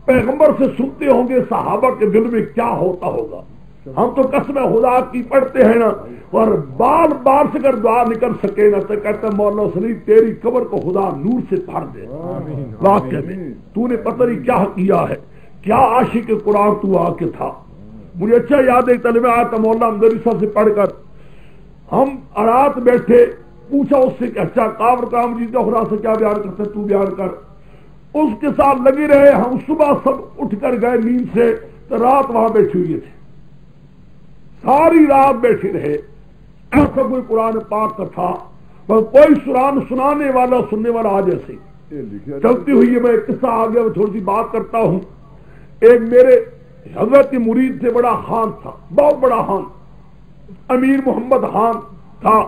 پیغمبر سے سنتے ہوں گے صحابہ کے دل میں کیا ہوتا ہوگا. ہم تو قسم خدا کی پڑھتے ہیں نا اور بار بار سے اگر دعا نکل سکے نا تو کہتے ہیں مولانا سلیم تیری قبر کو خدا نور سے بھر دے. واقعہ میں تو نے پتہ نہیں کیا کیا ہے کیا عاشق قرآن تو آ کے تھا. مجھے اچھا یاد ہے طلبہ آیا تھا مولانا امدری صاحب سے پڑھ کر ہم رات بیٹھے پوچھا اس سے کہ اچھا کابر کام جی کا خدا سے کیا بیان کرتے تو بیان کر. اس کے ساتھ لگے رہے. ہم صبح سب اٹھ کر گئے نیند سے تو رات وہاں بیٹھے ہوئے تھے ساری رات بیٹھے رہے. ایسا کوئی قرآن پاک کا تھا بس کوئی قرآن سنانے والا سننے والا آ جیسے چلتی ہوئی ہے. میں قصہ آگے تھوڑی سی بات کرتا ہوں. ایک میرے حضرت مرید تھے بڑا خان تھا بہت بڑا خان امیر محمد خان تھا.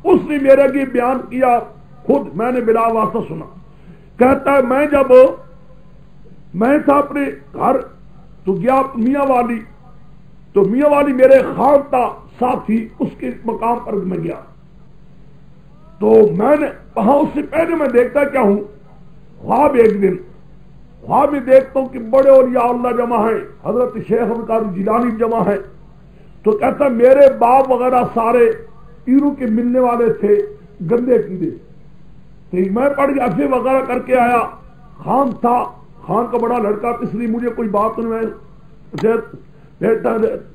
اس نے میرا یہ بیان کیا خود میں نے بلا واسطہ سنا. کہتا ہے میں جب میں تھا اپنے گھر تو گیا میاں والی تو میاں والی میرے خان تھا ساتھی اس کے مقام پر میں گیا تو میں نے وہاں اس سے پہلے میں دیکھتا کیا ہوں خواب ایک دن خواب میں دیکھتا ہوں کہ بڑے اولیاء اللہ جمع ہیں حضرت شیخ عبد القادر جیلانی جمع ہیں. تو کہتا میرے باپ وغیرہ سارے پیروں کے ملنے والے تھے گندے پیرے. تو میں پڑھ کے افے وغیرہ کر کے آیا. خان تھا خان کا بڑا لڑکا اس لیے مجھے کوئی بات نہیں.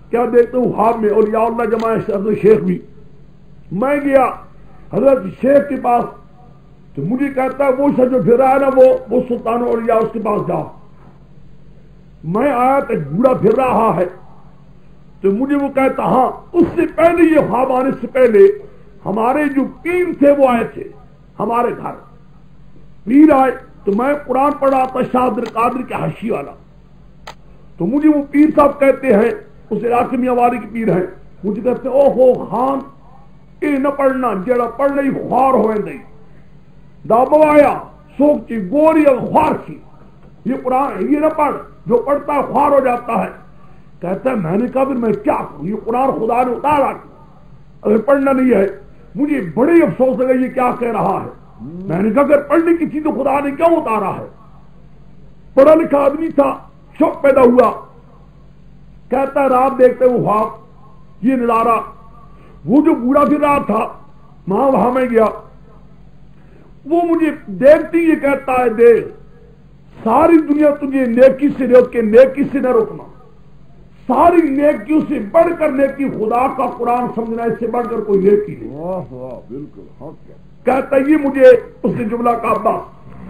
کیا دیکھتا ہوں خواب میں اولیاء اللہ جمع ہے حضرت شیخ بھی. میں گیا حضرت شیخ کے پاس تو مجھے کہتا ہے وہ جو پھر رہا ہے نا وہ سلطان اولیاء اس کے پاس جاؤ. میں آیا تو بوڑھا پھر رہا ہے تو مجھے وہ کہتا ہاں اس سے پہلے یہ خواب آنے سے پہلے ہمارے جو پیر تھے وہ آئے تھے ہمارے گھر. پیر آئے تو میں قرآن پڑھا تھا شاہ عبد القادر کے حاشی والا. تو مجھے وہ پیر صاحب کہتے ہیں اس علاقے میاں والی کے پیر ہیں. مجھے کہتے ہیں او ہو خان یہ نہ پڑھنا جڑا پڑھ نہیں خوار ہوئے نہیں دابوایا سوک کی گوری اور خوار کی یہ قرآن یہ نہ پڑھ جو پڑھتا ہے خوار ہو جاتا ہے. کہتا ہے میں نے کہا پھر میں کیا کروں یہ قرآن خدا نے اتارا اگر پڑھنا نہیں ہے. مجھے بڑی افسوس لگا یہ کیا کہہ رہا ہے. میں نے کہا اگر پڑھنے کی چیز تو خدا نے کیوں اتارا ہے. پڑھا لکھا آدمی تھا شوق پیدا ہوا. کہتا ہے رات دیکھتے وہ خواب یہ نظارہ وہ جو بوڑھا پھر رہا تھا وہاں میں گیا وہ مجھے دیکھتی یہ کہتا ہے دیکھ ساری دنیا تجھے نیکی سے روک کے نیکی سے نہ روکنا. ساری نیکیوں سے بڑھ کر نیکی خدا کا قرآن سمجھنا اس سے بڑھ کر کوئی نیکی نہیں. بالکل کہتا یہ مجھے اس نے جملہ کہا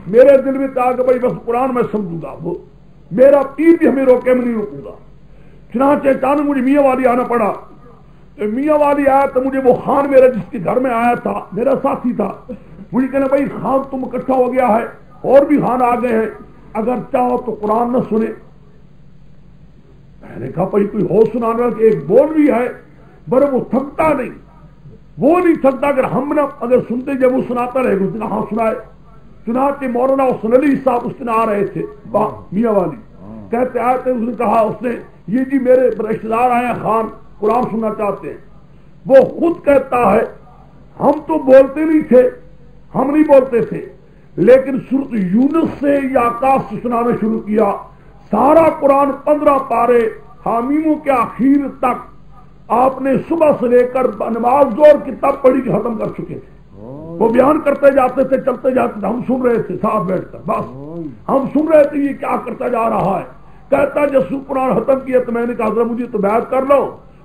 میرے دل میں کہا کہ بھائی بس قرآن میں سمجھوں گا وہ میرا پیر بھی ہمیں روکے میں نہیں روکوں گا. چنانچہ اچانک مجھے میاں والی آنا پڑا. میاں والی آیا تو مجھے وہ خان میرا جس کے گھر میں آیا تھا میرا ساتھی تھا. مجھے کہنا بھائی خان تم اکٹھا ہو گیا ہے اور بھی خان آ گئے ہیں اگر چاہو تو قرآن نہ سنے. میں نے کہا بھائی کوئی ہو سنانا کہ ایک بول بھی ہے بر وہ تھکتا نہیں وہ نہیں تھکتا اگر ہم نہ اگر سنتے جب وہ سناتا رہے گا اس نے ہاں سنائے. چنانچہ مولانا حسن علی صاحب اس دن آ رہے تھے میاں والی کہتے آئے تھے. اس نے کہا اس نے یہ جی میرے رشتے دار آئے خان قرآن سننا چاہتے ہیں. وہ خود کہتا ہے ہم تو بولتے نہیں تھے ہم نہیں بولتے تھے، لیکن سورۃ یونس سے یا کاف سے سنانا شروع کیا، سارا قرآن 15 پارے حامیموں کے آخر تک آپ نے صبح سے لے کر نماز زور کی تب پڑھی کے ختم کر چکے تھے۔ وہ بیان کرتے جاتے تھے، چلتے جاتے تھے، ہم سن رہے تھے ساتھ بیٹھ کر، بس ہم سن رہے تھے یہ کیا کرتا جا رہا ہے۔ کہتا جسو قرآن ختم کیا تو میں نے کہا حضرت مجھے تو بیعت کر لو،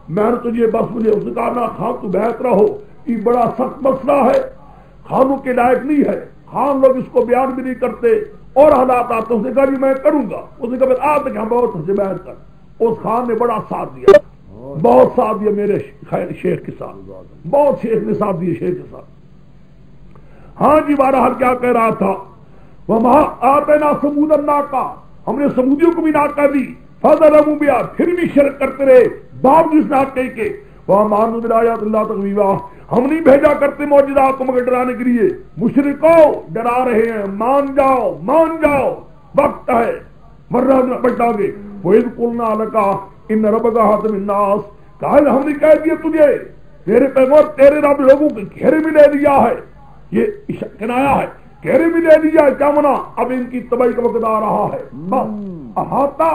میں نے تجھے بس مجھے اس نے کہا نہ خان تو بیعت رہو، یہ بڑا سخت مسئلہ ہے، خانوں کے لائق نہیں ہے، خان لوگ اس کو بیان بھی نہیں کرتے اور حالات آتے۔ اس نے کہا جی میں کروں گا، اس نے کہا آپ کہ ہم بہت سے بیعت کر۔ اس خان نے بڑا ساتھ دیا، بہت ساتھ دیا میرے شیخ کے ساتھ، بہت شیخ نے ساتھ دیا شیخ کے ساتھ۔ ہاں جی بہرحال کیا کہہ رہا تھا، وہاں آتے نا سمود الناقہ، ہم نے سمودیوں کو بھی ناکہ دی، فظلموا بہا، پھر بھی شرک کرتے رہے باوجود اس ناکے کے، وہاں مانو بآیات اللہ تخویفا، ہم نہیں بھیجا کرتے معجزات کو مگر ڈرانے کے لیے، مشرکو ڈرا رہے ہیں، مان جاؤ مان جاؤ، وقت ہے ورنہ بچا گے۔ وَإِذْ قُلْنَا لَكَ إِنَّ رَبَّكَ أَحَاطَ بِالنَّاسِ، کہا ہم نے کہہ دیا تجھے تیرے پیغمبر تیرے رب لوگوں کے گھیرے میں لے لیا ہے، یہ کنایا ہے، گھیرے میں لے لیا ہے، کیا منا اب ان کی تباہی کا وقت آ رہا ہے، بس احاطہ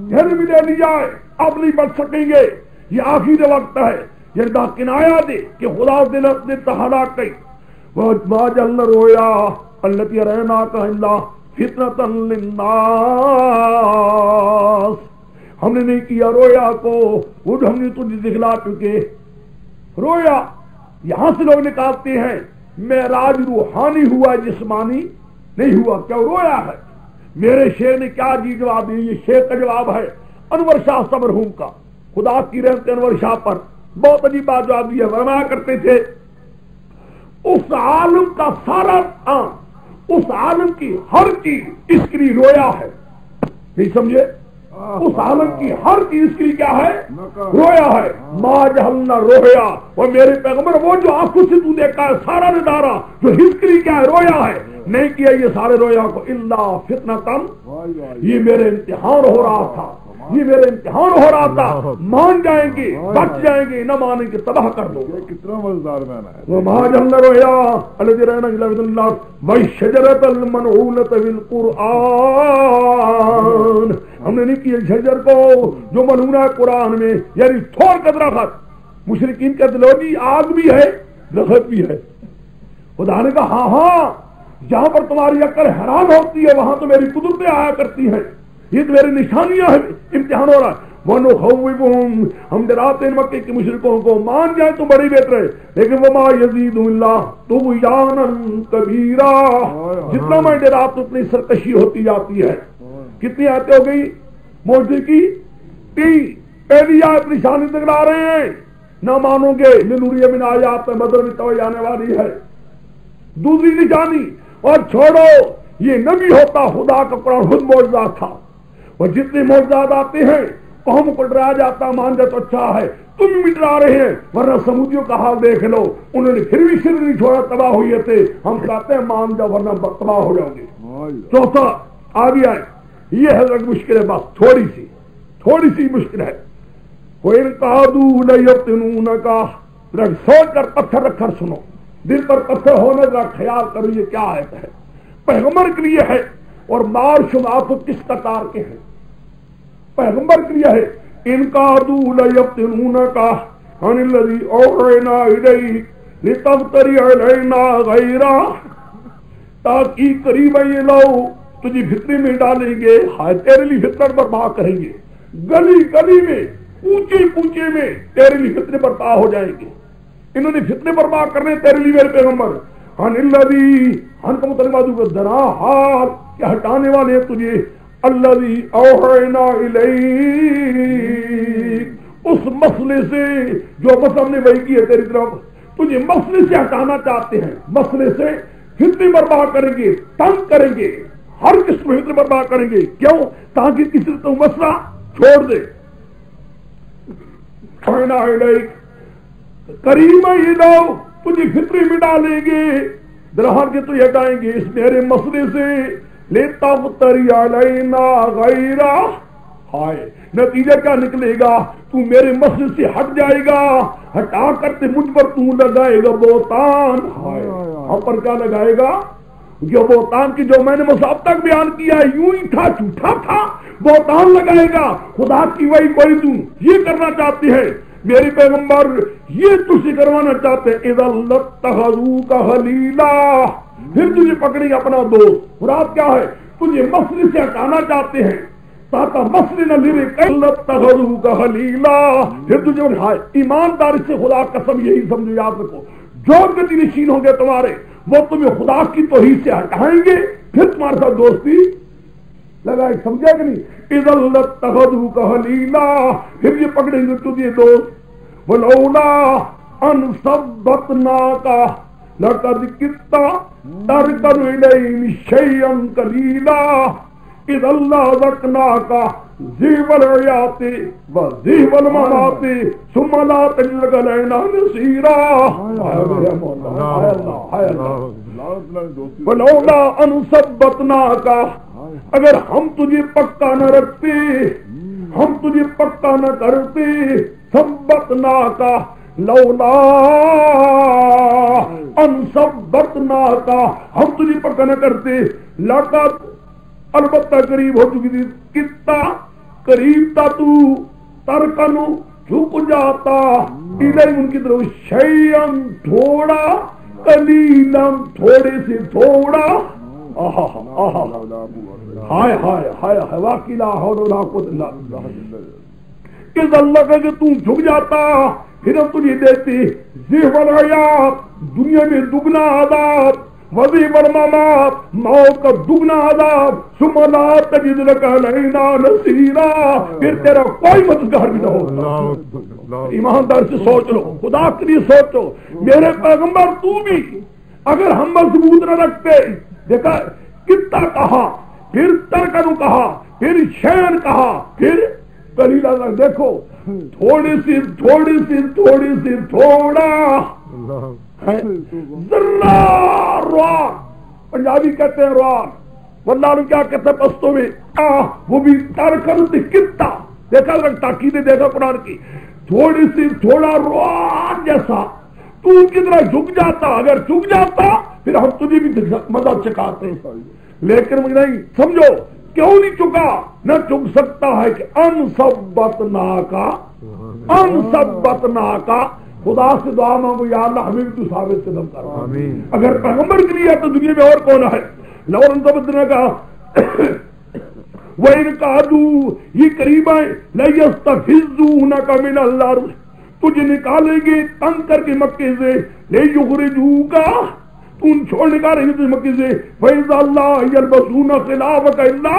گھیرے میں لے لیا ہے، اب نہیں بچ سکیں گے، یہ آخری وقت ہے، یہ دا کنایا دے کہ خدا دل اپنے تحلاق کئی وَمَا جَعَلْنَا الرُّؤْيَا الَّتِي أَرَيْنَاكَ إِلَّا فِتْنَةً لِلنَّاسِ، ہم نے نہیں کیا رویا کو وہ جو ہم نے تجھے دکھلا چکے۔ رویا یہاں سے لوگ نکالتے ہیں معراج روحانی ہوا جسمانی نہیں ہوا، کیا رویا ہے؟ میرے شیخ نے کیا جی جواب دیا، یہ شیخ کا جواب ہے انور شاہ صاحب مرحوم کا، خدا کی رحمت انور شاہ پر، بہت عجیب بات جواب دیا، فرمایا کرتے تھے اس عالم کا سارا اس عالم کی ہر چیز اس کے لیے رویا ہے، نہیں سمجھے؟ اس عالم کی ہر چیز اس کے لیے کیا ہے؟ رویا ہے۔ ما جہلنا رویا، وہ میرے پیغمبر وہ جو آنکھوں سے تو دیکھا ہے سارا ندارہ جو اس کے لیے کیا ہے؟ رویا ہے، نہیں کیا یہ سارے رویا کو الا فتنۃ، یہ میرے امتحان ہو رہا تھا، یہ میرے امتحان ہو رہا تھا، مان جائیں گے بچ جائیں گے، نہ مانیں گے تباہ کر دو گے۔ کتنا مزدار معنی ہے، وما جعلنا الرؤيا التي أريناك إلا فتنة للناس والشجرة الملعونة في القرآن، ہم نے نہیں کی شجر کو جو ملعونہ ہے قرآن میں، یعنی تھوڑ کا درخت، مشرکین کا دلوگی آگ بھی ہے درخت بھی ہے۔ خدا نے کہا ہاں ہاں جہاں پر تمہاری عقل حیران ہوتی ہے وہاں تو میری قدرتیں آیا کرتی ہیں، یہ تو میری نشانیاں ہیں، امتحان ہو رہا ہے۔ وَنُخَوِّفُهُمْ، ہم ڈراتے ہیں مکے کے مشرکوں کو، مان جائیں تو بڑی بہتر ہے، لیکن وَمَا يَزِيدُهُمْ إِلَّا طُغْيَانًا كَبِيرًا، جتنا میں ڈراتا اتنی سرکشی ہوتی جاتی ہے۔ کتنی آیتیں ہو گئی معجزے کی؟ 3۔ پہلی آیت نشانی دکھلا رہے ہیں، نہ مانو گے لنوریہ من آیات میں بدر میں توئی آنے والی ہے۔ دوسری نشانی اور چھوڑو یہ نبی ہوتا خدا کا قرآن خود معجزہ تھا، اور جتنے معجزات آتے ہیں قوم کو ڈرایا جاتا مان جائے تو اچھا ہے، تم بھی ڈرا رہے ہیں، ورنہ سمودیوں کا حال دیکھ لو، انہوں نے پھر بھی شرک نہیں چھوڑا، تباہ ہوئے تھے، ہم کہتے ہیں مان جاؤ ورنہ تباہ ہو جاؤ گے۔ چوتھا آگے آئے، یہ حضرت مشکل ہے، بس تھوڑی سی مشکل ہے۔ وَإِن قَعَدُوا لَيَفْتِنُونَكَ، سوچ کر پتھر رکھ کر سنو، دل پر پتھر ہونے کا خیال کرو، یہ کیا آیت ہے؟ پیغمبر کے لیے ہے، اور مار شمار تو کس قطار کے ہیں؟ پیغمبر کے لیے ہے۔ ان قَعَدُوا لَيَفْتِنُونَكَ عَنِ الَّذِي أَوْحَيْنَا إِلَيْكَ لِتَفْتَرِيَ عَلَيْنَا غَيْرَهُ، تاکہ قریب یہ لوگ تجھے فتنے میں ڈالیں گے، تیرے لیے فتنہ برپا کریں گے، گلی گلی میں اونچے میں تیرے لیے فتنے برپا ہو جائیں گے، انہوں نے فتنے برپا کرنے تیرے لیے میرے پیغمبر۔ عن الذی، ہن کا مطلب ہے درا حال کہ ہٹانے والے تجھے، الذی اوحینا الیک، اس مسئلے سے جو بس ہم نے وحی کی ہے تیری طرف، تجھے مسئلے سے ہٹانا چاہتے ہیں، مسئلے سے فتنے برپا کریں گے، تنگ کریں گے، ہر قسم میں فتنے برپا کریں گے، کیوں؟ تاکہ کسی تو مسئلہ چھوڑ دے۔ قریب یہ لوگ تجھے فطری میں ڈالیں گے، درہر کے تو ہٹائیں گے اس میرے مسئلے سے، لیتا تری علینا غیرہ، ہائے نتیجہ کیا نکلے گا؟ تو میرے مسجد سے ہٹ جائے گا، ہٹا کرتے مجھ پر تو لگائے گا بہتان۔ ہائے ہم پر کیا لگائے گا؟ جو بہتان کی جو میں نے مصاب تک بیان کیا ہے یوں ہی تھا، جھوٹا تھا، بہتان لگائے گا۔ خدا کی وہی کوئی تو یہ کرنا چاہتی ہے، میری پیغمبر یہ تجھے کروانا چاہتے ہیں۔ اذا لاتخذوک خلیلا، پھر تجھے پکڑیں اپنا دوست۔ مراد کیا ہے؟ تجھے مسجد سے ہٹانا چاہتے ہیں تاکہ مسجد نہ لیے لاتخذوک خلیلا، پھر تجھے ایمانداری سے خدا قسم یہی سمجھو، یاد رکھو جو گتی نشین ہوں گے تمہارے وہ تمہیں خدا کی توحید سے ہٹائیں گے، پھر تمہارے ساتھ دوستی لگائے، سمجھا کہ نہیں؟ اذا لاتخذوک خلیلا، پھر یہ پکڑیں گے تجھے دوست۔ ولولا ان ثبتناک لقد کدت ترکن الیہم شیئا قلیلا اذا لذقناک ذیب الحیات وذیب الممات ثم لا تجد لنا نصیرا۔ ولولا ان ثبتناک، اگر ہم تجھے پکا نہ رکھتے، ہم تجھے پکا نہ کرتے، ثبتناک لولا ان ثبتناک، ہم تجھے پکا نہ کرتے، لقد البتہ قریب ہو چکی تھی، کتا قریب تھا تو، ترکنو جھک جاتا، الیہم ان کی طرف، شیئن تھوڑا، قلیلاً تھوڑے سے تھوڑا، ہائے ہائے ہائے واقعی لا حول ولا قوت الا باللہ۔ اس اللہ کا کہ تم جھک جاتا، پھر ہم تجھے دیتے ذیب الحیات، دنیا میں دگنا عذاب، وذیب الممات، موت کا دگنا عذاب، ثم لا تجد لک علینا نصیرا، پھر تیرا کوئی مددگار بھی نہ ہوگا۔ ایماندار سے سوچ لو، خدا کے لیے سوچو، میرے پیغمبر تو بھی اگر ہم مضبوط نہ رکھتے، دیکھا کتا کہا، پھر ترکنو کہا، پھر شین کہا، پھر قلیلا، دیکھو تھوڑی سی تھوڑی سی تھوڑی سی تھوڑا ذرہ روان، پنجابی کہتے ہیں روان، واللہ نے کیا کہتے ہیں پستوں میں وہ بھی ترکن کتا، دیکھا تاکید دیکھا قرآن کی، تھوڑی سی تھوڑا روان جیسا تو کتنا جھک جاتا، اگر جھک جاتا پھر ہم تجھے بھی مدد چکاتے ہیں، لیکن مجھے نہیں سمجھو کیوں نہیں چکا، نہ چک سکتا ہے کہ ان ثبتناک، ان ثبتناک، خدا سے دعا مانگو یا اللہ ہمیں بھی تو ثابت قدم کر، اگر پیغمبر کے لیے تو دنیا میں اور کون ہے؟ لو ان ثبتناک وَإِنْ قَعَدُوا، یہ قریب آئے، لَيَسْتَفِزُّونَكَ مِنَ الْأَرْضِ، تجھے نکالیں گے تنگ کر کے مکے سے، لِيُخْرِجُوكَ، تم چھوڑ نکالیں گے تجھے مکے سے، فَإِذَا اللَّهُ يَلْبَسُونَ خِلَافَكَ إِلَّا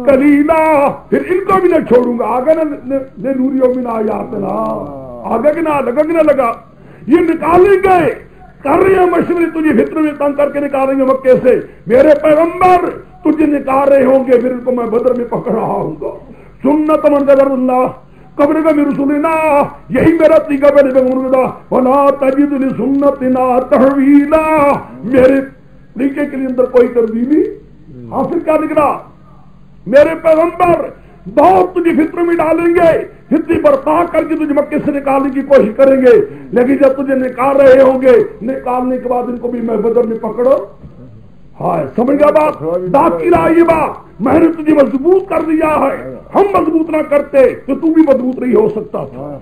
قَلِيلًا، پھر ان کو بھی نہ چھوڑوں گا، آگے نہ لِنُرِيَهُم مِنْ آيَاتِنَا، آگے کہ نہ لگا، یہ نکالیں گے، کر رہے ہیں مشورے، تجھے فطر میں تنگ کر کے نکالیں گے مکے سے، میرے پیغمبر تجھے نکال رہے ہوں گے، پھر ان کو میں بدر میں پکڑ رہا ہوں گا۔ سنت من قدر اللہ قبر کا بھی رسولنا، یہی میرا طریقہ پہلے پیغمبر کا، ولا تجد لسنتنا تحویلا، میرے طریقے کے لیے اندر کوئی تبدیلی حاصل کیا نکلا؟ میرے پیغمبر بہت تجھے فطر میں ڈالیں گے، فطری برپا کر کے تجھے مکے سے نکالنے کی کوشش کریں گے، لیکن جب تجھے نکال رہے ہوں گے، نکالنے کے بعد ان کو بھی میں بدر میں پکڑو، ہائے سمجھ گیا بات؟ داخلہ یہ بات میں نے تجھے مضبوط کر دیا ہے، ہم مضبوط نہ کرتے تو تو بھی مضبوط نہیں ہو سکتا تھا۔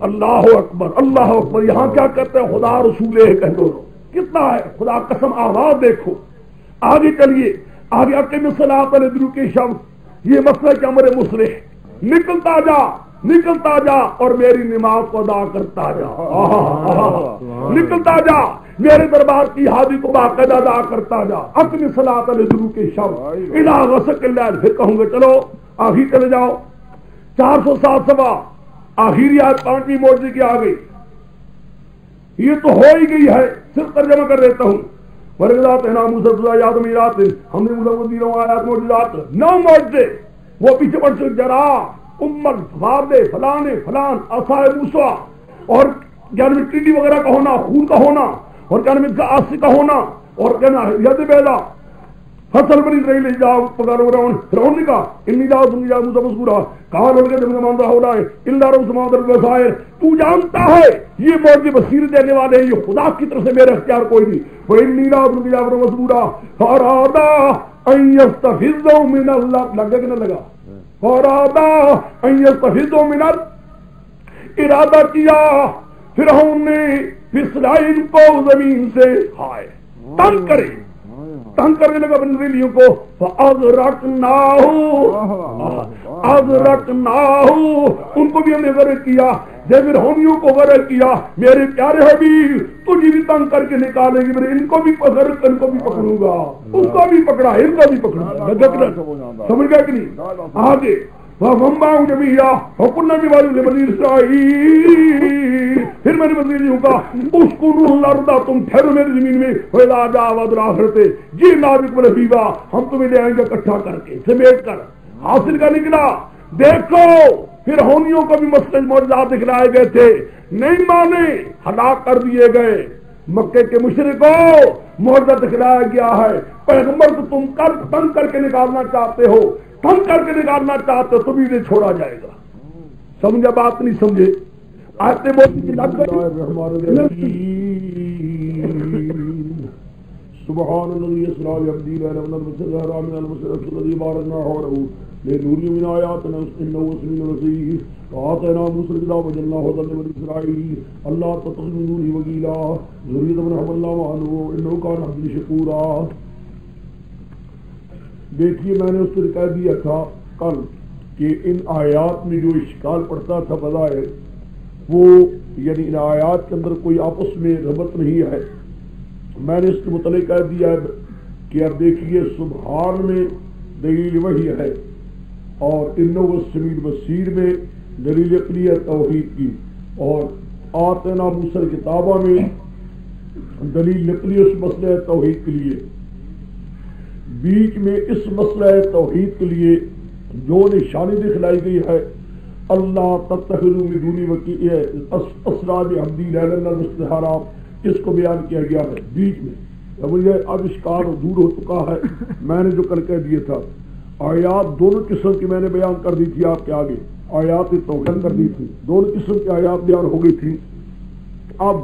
اللہ اکبر اللہ اکبر، یہاں کیا کہتے ہیں؟ خدا رسول کہہ دو، کتنا ہے خدا قسم، آواز دیکھو، آگے چلیے، آگے اقیم الصلاۃ لدلوک کے شمس، یہ مسئلہ کہ امر مصلح، نکلتا جا نکلتا جا اور میری نماز کو ادا کرتا جا، نکلتا جا میرے دربار کی حاضری کو باقاعدہ ادا کرتا جا، اقیم الصلاۃ لدلوک کے شمس الی غسق اللیل، پھر کہوں گے چلو آخر چلے جاؤ، 407 صفحہ آخری آیت 5ویں موضوع کی آ گئی، یہ تو ہو ہی گئی ہے، صرف ترجمہ کر دیتا ہوں۔ ورغلات ہے موسیٰ آیات میرات، ہم نے مدینوں آیات موجودات 9 موجے، وہ پیچھے پڑھ سے جرا امت فادے فلانے فلان عصائے موسیٰ، اور جانب ٹیڈی وغیرہ کا ہونا، خون کا ہونا، اور جانب کا آسی کا ہونا، اور کہنا ید بیدا حسن بنی اسرائیل جاؤ پکارو فرعون نے کہا انی لا اظن یا موسیٰ مسکورا قال لقد من هؤلاء الا رب السماوات والبصائر تو جانتا ہے یہ موجب بصیرت دینے والے ہیں، یہ خدا کی طرف سے میرا اختیار کوئی نہیں. وانی لا اظن یا رب مسکورا فارادا ان يستفزوا من الله لگا کہ نہ لگا فارادا ان يستفزوا من ارادہ کیا فرعون نے اسرائیل کو زمین سے ہائے تنگ کرے تنگ کرنے لگا بنی اسرائیلیوں کو فَأَغْرَقْنَاهُ ان کو بھی ہم نے غرق کیا جب فرعونیوں کو غرق کیا. میرے پیارے حبیب تجھے بھی تنگ کر کے نکالیں گے، میرے ان کو بھی غرق ان کو بھی پکڑوں گا، اس کو بھی پکڑا ان کو بھی پکڑوں گا. سمجھ گیا کہ نہیں؟ آگے وَفَمَّاهُ جَمِيعًا وَقُلْنَا بِبَنِي إِسرَائِيلَ پھر میں نے بندیوں کا اسکنوا الارض تم ٹھہرو میری زمین میں وَإِذَا جَاءَ وعْدُ الْآخِرَةِ جِئْنَا بِكُمْ لَفِيفًا ہم تمہیں لے آئیں گے اکٹھا کر کے سمیٹ کر حاصل کا نکلا. دیکھو فرعونیوں کو بھی مستقل معجزات دکھلائے گئے تھے، نہیں مانے ہلاک کر دیے گئے. مکے کے مشرکوں معجزہ دکھلایا گیا ہے، پیغمبر کو تم تنگ کر کے نکالنا چاہتے ہو، تنگ کر کے نکالنا چاہتے ہو تو بھی انہیں چھوڑا جائے گا. سمجھا بات نہیں سمجھے؟ آتے بولتے سبحان الذي يسرى بعبده ليلا من المسجد الحرام الى المسجد الاقصى الذي باركنا حوله لنريه من آياتنا انه هو السميع البصير. وآتينا موسى الكتاب وجعلناه هدى لبني اسرائيل الا تتخذوا من دونه وكيلا ذرية من حملنا مع نوح انه كان عبدا شكورا. دیکھیے میں نے اس کو کہہ دیا تھا کل کہ ان آیات میں جو اشکال پڑتا تھا بظاہر وہ یعنی ان آیات کے اندر کوئی آپس میں ربط نہیں ہے. میں نے اس کے متعلق کہہ دیا ہے کہ اب دیکھیے سبحان میں دلیل وحی ہے اور انه السمیع البصیر میں دلیل عقلی توحید کی، اور آتینا موسیٰ الکتابہ میں دلیل نقلی اس مسئلہ توحید کے لیے. بیچ میں اس مسئلہ توحید کے لیے جو نشانی دکھلائی گئی ہے اللہ تتخذوا من دونی وکیل اسرا بعبدی لیلا من المسجد الحرام، اس کو بیان کیا گیا ہے بیچ میں. مجھے اب اشکار دور ہو چکا ہے. میں نے جو کل کہہ دیا تھا آیات دونوں قسم کی میں نے بیان کر دی تھی آپ کے آگے، آیات توحید کر دی تھی، دونوں قسم کی آیات بیان ہو گئی تھی. اب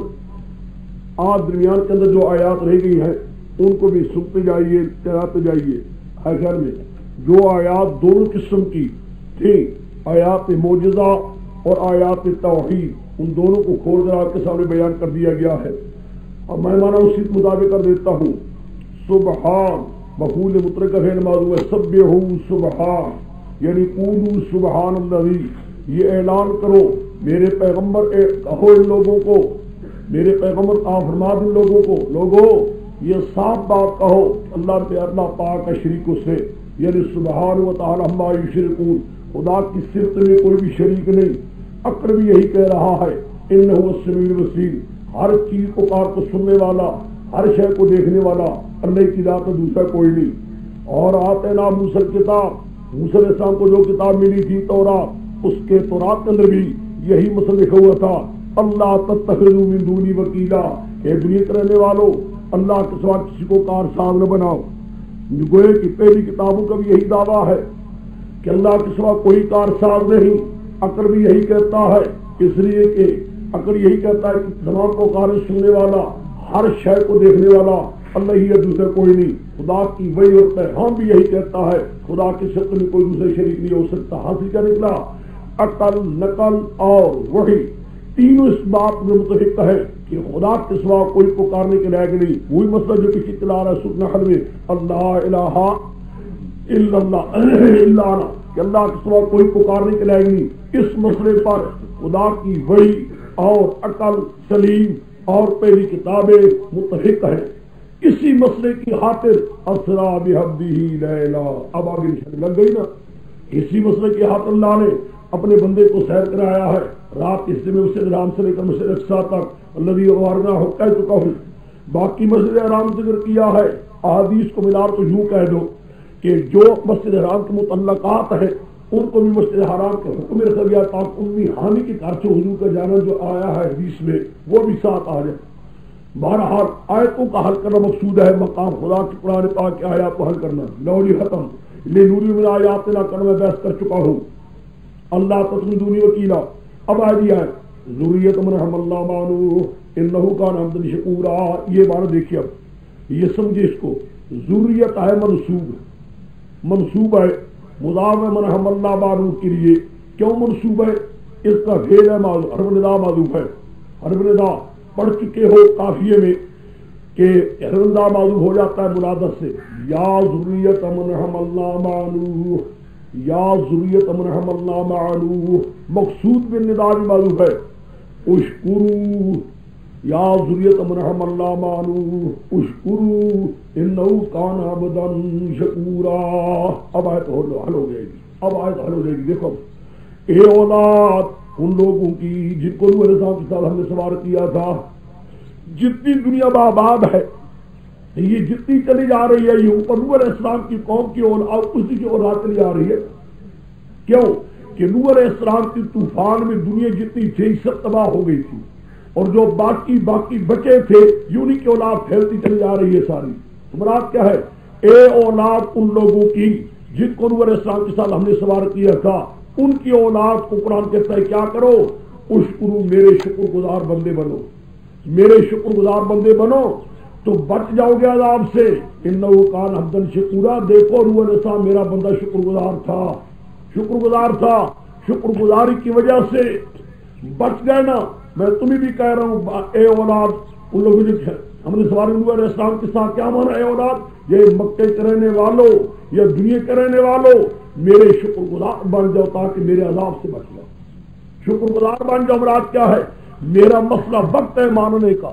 آپ درمیان کے اندر جو آیات رہ گئی ہیں ان کو بھی سنتے جائیے چلاتے جائیے. خیر میں جو آیات دونوں قسم کی تھی، آیات معجزہ اور آیات توحید، ان دونوں کو کھول کر آپ کے سامنے بیان کر دیا گیا ہے. اب میں مانا اسی مطابق کر دیتا ہوں. سبحان مفعول مطلق فعل ماضی ہے، سبحوا سبحان یعنی قولوا سبحان الذی، یہ اعلان کرو میرے پیغمبر کہو ان لوگوں کو، میرے پیغمبر آپ فرما دیں لوگوں کو، لوگوں یہ صاف بات کہو اللہ پہ اللہ پاک کا شریکوں سے، یعنی سبحان و تعالی عما یشرکون، خدا کی صفت میں کوئی بھی شریک نہیں. اکر بھی یہی کہہ رہا ہے انہ هو السمیع البصیر، ہر چیز پکار کو سننے والا، ہر شے کو دیکھنے والا اللہ کی ذات میں دوسرا کوئی نہیں. اور آتینا موسیٰ الکتاب، موسیٰ علیہ السلام کو جو کتاب ملی تھی تورات، اس کے تورات کے اندر بھی یہی مسئلہ لکھا ہوا تھا اللہ تتخذوا من دونی وکیلا، کہ دنیا کے رہنے والوں اللہ کے سوا کسی کو کارساز نہ بناؤ. گوئے کی پہلی کتابوں کا بھی یہی دعویٰ ہے کہ اللہ کے سوا کوئی کارساز نہیں. عقل بھی یہی کہتا ہے، اس لیے کہ عقل یہی کہتا ہے کہ تمام کو کار سننے والا، ہر شے کو دیکھنے والا اللہ ہی ہے، دوسرا کوئی نہیں. خدا کی وہی اور پیغام بھی یہی کہتا ہے خدا کی شکل میں کوئی دوسرے شریک نہیں ہو سکتا. حاصل کیا نکلا؟ عقل، نقل اور وحی تینوں اس بات میں متفق ہے کہ خدا کے سوا کوئی پکارنے کے لائق نہیں. وہی مسئلہ جو کسی تلا رہا ہے سورۃ نحل میں، اللہ الہ الا اللہ الا انا، کہ اللہ کے سوا کوئی پکارنے کے لائق نہیں. اس مسئلے پر خدا کی وحی اور عقل سلیم اور پہلی کتابیں متفق ہیں. اسی مسئلے کی خاطر اسرا بعبدہ لیلا، اب آگے نشان لگ گئی نا. اسی مسئلے کی خاطر اللہ نے اپنے بندے کو سیر کرایا ہے رات حصے میں، مسجد الحرام سے لے کر مسجد الاقصی تک الذی بارکنا کہہ چکا ہوں. باقی مسجد الحرام ذکر کیا ہے، احادیث کو ملا تو یوں کہہ دو کہ جو مسجد الحرام کے متعلقات ہیں ان کو بھی مسجد الحرام کے حکم رکھا گیا تاکہ امی حامی کے گھر سے حضور کا جانا جو آیا ہے حدیث میں وہ بھی ساتھ آ جائے. بہرحال آیتوں کا حل کرنا مقصود ہے، مقام خدا کی قرآن پاک کی آیات کو حل کرنا. لو جی ختم لے نوری من آیاتنا کرنا میں بحث کر چکا ہوں. اللہ تسمدونی وکیلا. اب آ دیا ہے ذریت من رحم اللہ مانو انہو کان حمدا شکورا. یہ بات دیکھیے، اب یہ سمجھے اس کو. ذریت ہے منصوب ہے مضاف من رحم اللہ مانو کے لیے. کیوں منصوب ہے؟ اس کا فعل ہے حرف ندا معذوف ہے. حرف ندا پڑھ چکے ہو قافیے میں کہ حرف ندا معذوف ہو جاتا ہے منادت سے. یا ذریت من رحم اللہ مانو، یا ذریت من رحم اللہ مانو. مقصود بالندا بھی معذوف ہے. اشکرو یا ذریت من رحم اللہ مانو اشکرو انہو کان عبدا شکورا. اب آیت حل ہو جائے گی. دیکھو اے اولاد ان لوگوں کی جن کو نوح علیہ السلام کے ساتھ ہم نے سوار کیا تھا. جتنی دنیا آباد ہے، یہ جتنی چلی جا رہی ہے، یہ اوپر نوح علیہ السلام کی قوم کی اولاد اسی کی اولاد چلی جا رہی ہے. کیوں کہ نوح علیہ السلام کی طوفان میں دنیا جتنی تھی سب تباہ ہو گئی تھی، اور جو باقی بچے تھے یہ انہیں کی اولاد پھیلتی چلی جا رہی ہے ساری. مراد کیا ہے؟ اے اولاد ان لوگوں کی جن کو نوح علیہ السلام کے ساتھ ہم نے سوار کیا تھا، ان کی اولاد کو قرآن کہتا ہے کیا کرو؟ اشکرو، میرے شکر گزار بندے بنو. میرے شکر گزار بندے بنو تو بچ جاؤ گے عذاب سے. انہو کان حمدا شکورا. دیکھو نوح علیہ السلام میرا بندہ شکر گزار تھا. شکر گزاری کی وجہ سے بچ گئے نا. میں تمہیں بھی کہہ رہا ہوں اے اولاد ان لوگوں جو ہم نے سواری نوح علیہ السلام کے ساتھ. کیا مانا اے اولاد؟ یہ مکے کے رہنے والوں یا دنیا کے رہنے والوں، میرے شکر گزار بن جاؤ تاکہ میرے عذاب سے بچ جاؤ. شکر گزار بن جاؤ. مراد کیا ہے؟ میرا مسئلہ وقت ہے ماننے کا.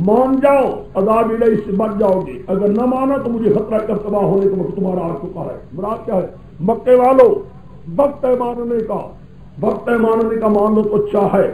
مان جاؤ عذاب الہی سے بچ جاؤ گے. اگر نہ مانا تو مجھے خطرہ کر تباہ ہونے کا وقت تمہارا آ چکا ہے. مراد کیا ہے؟ مکے والوں وقت ہے ماننے کا. وقت ہے ماننے کا مان لو تو اچھا ہے.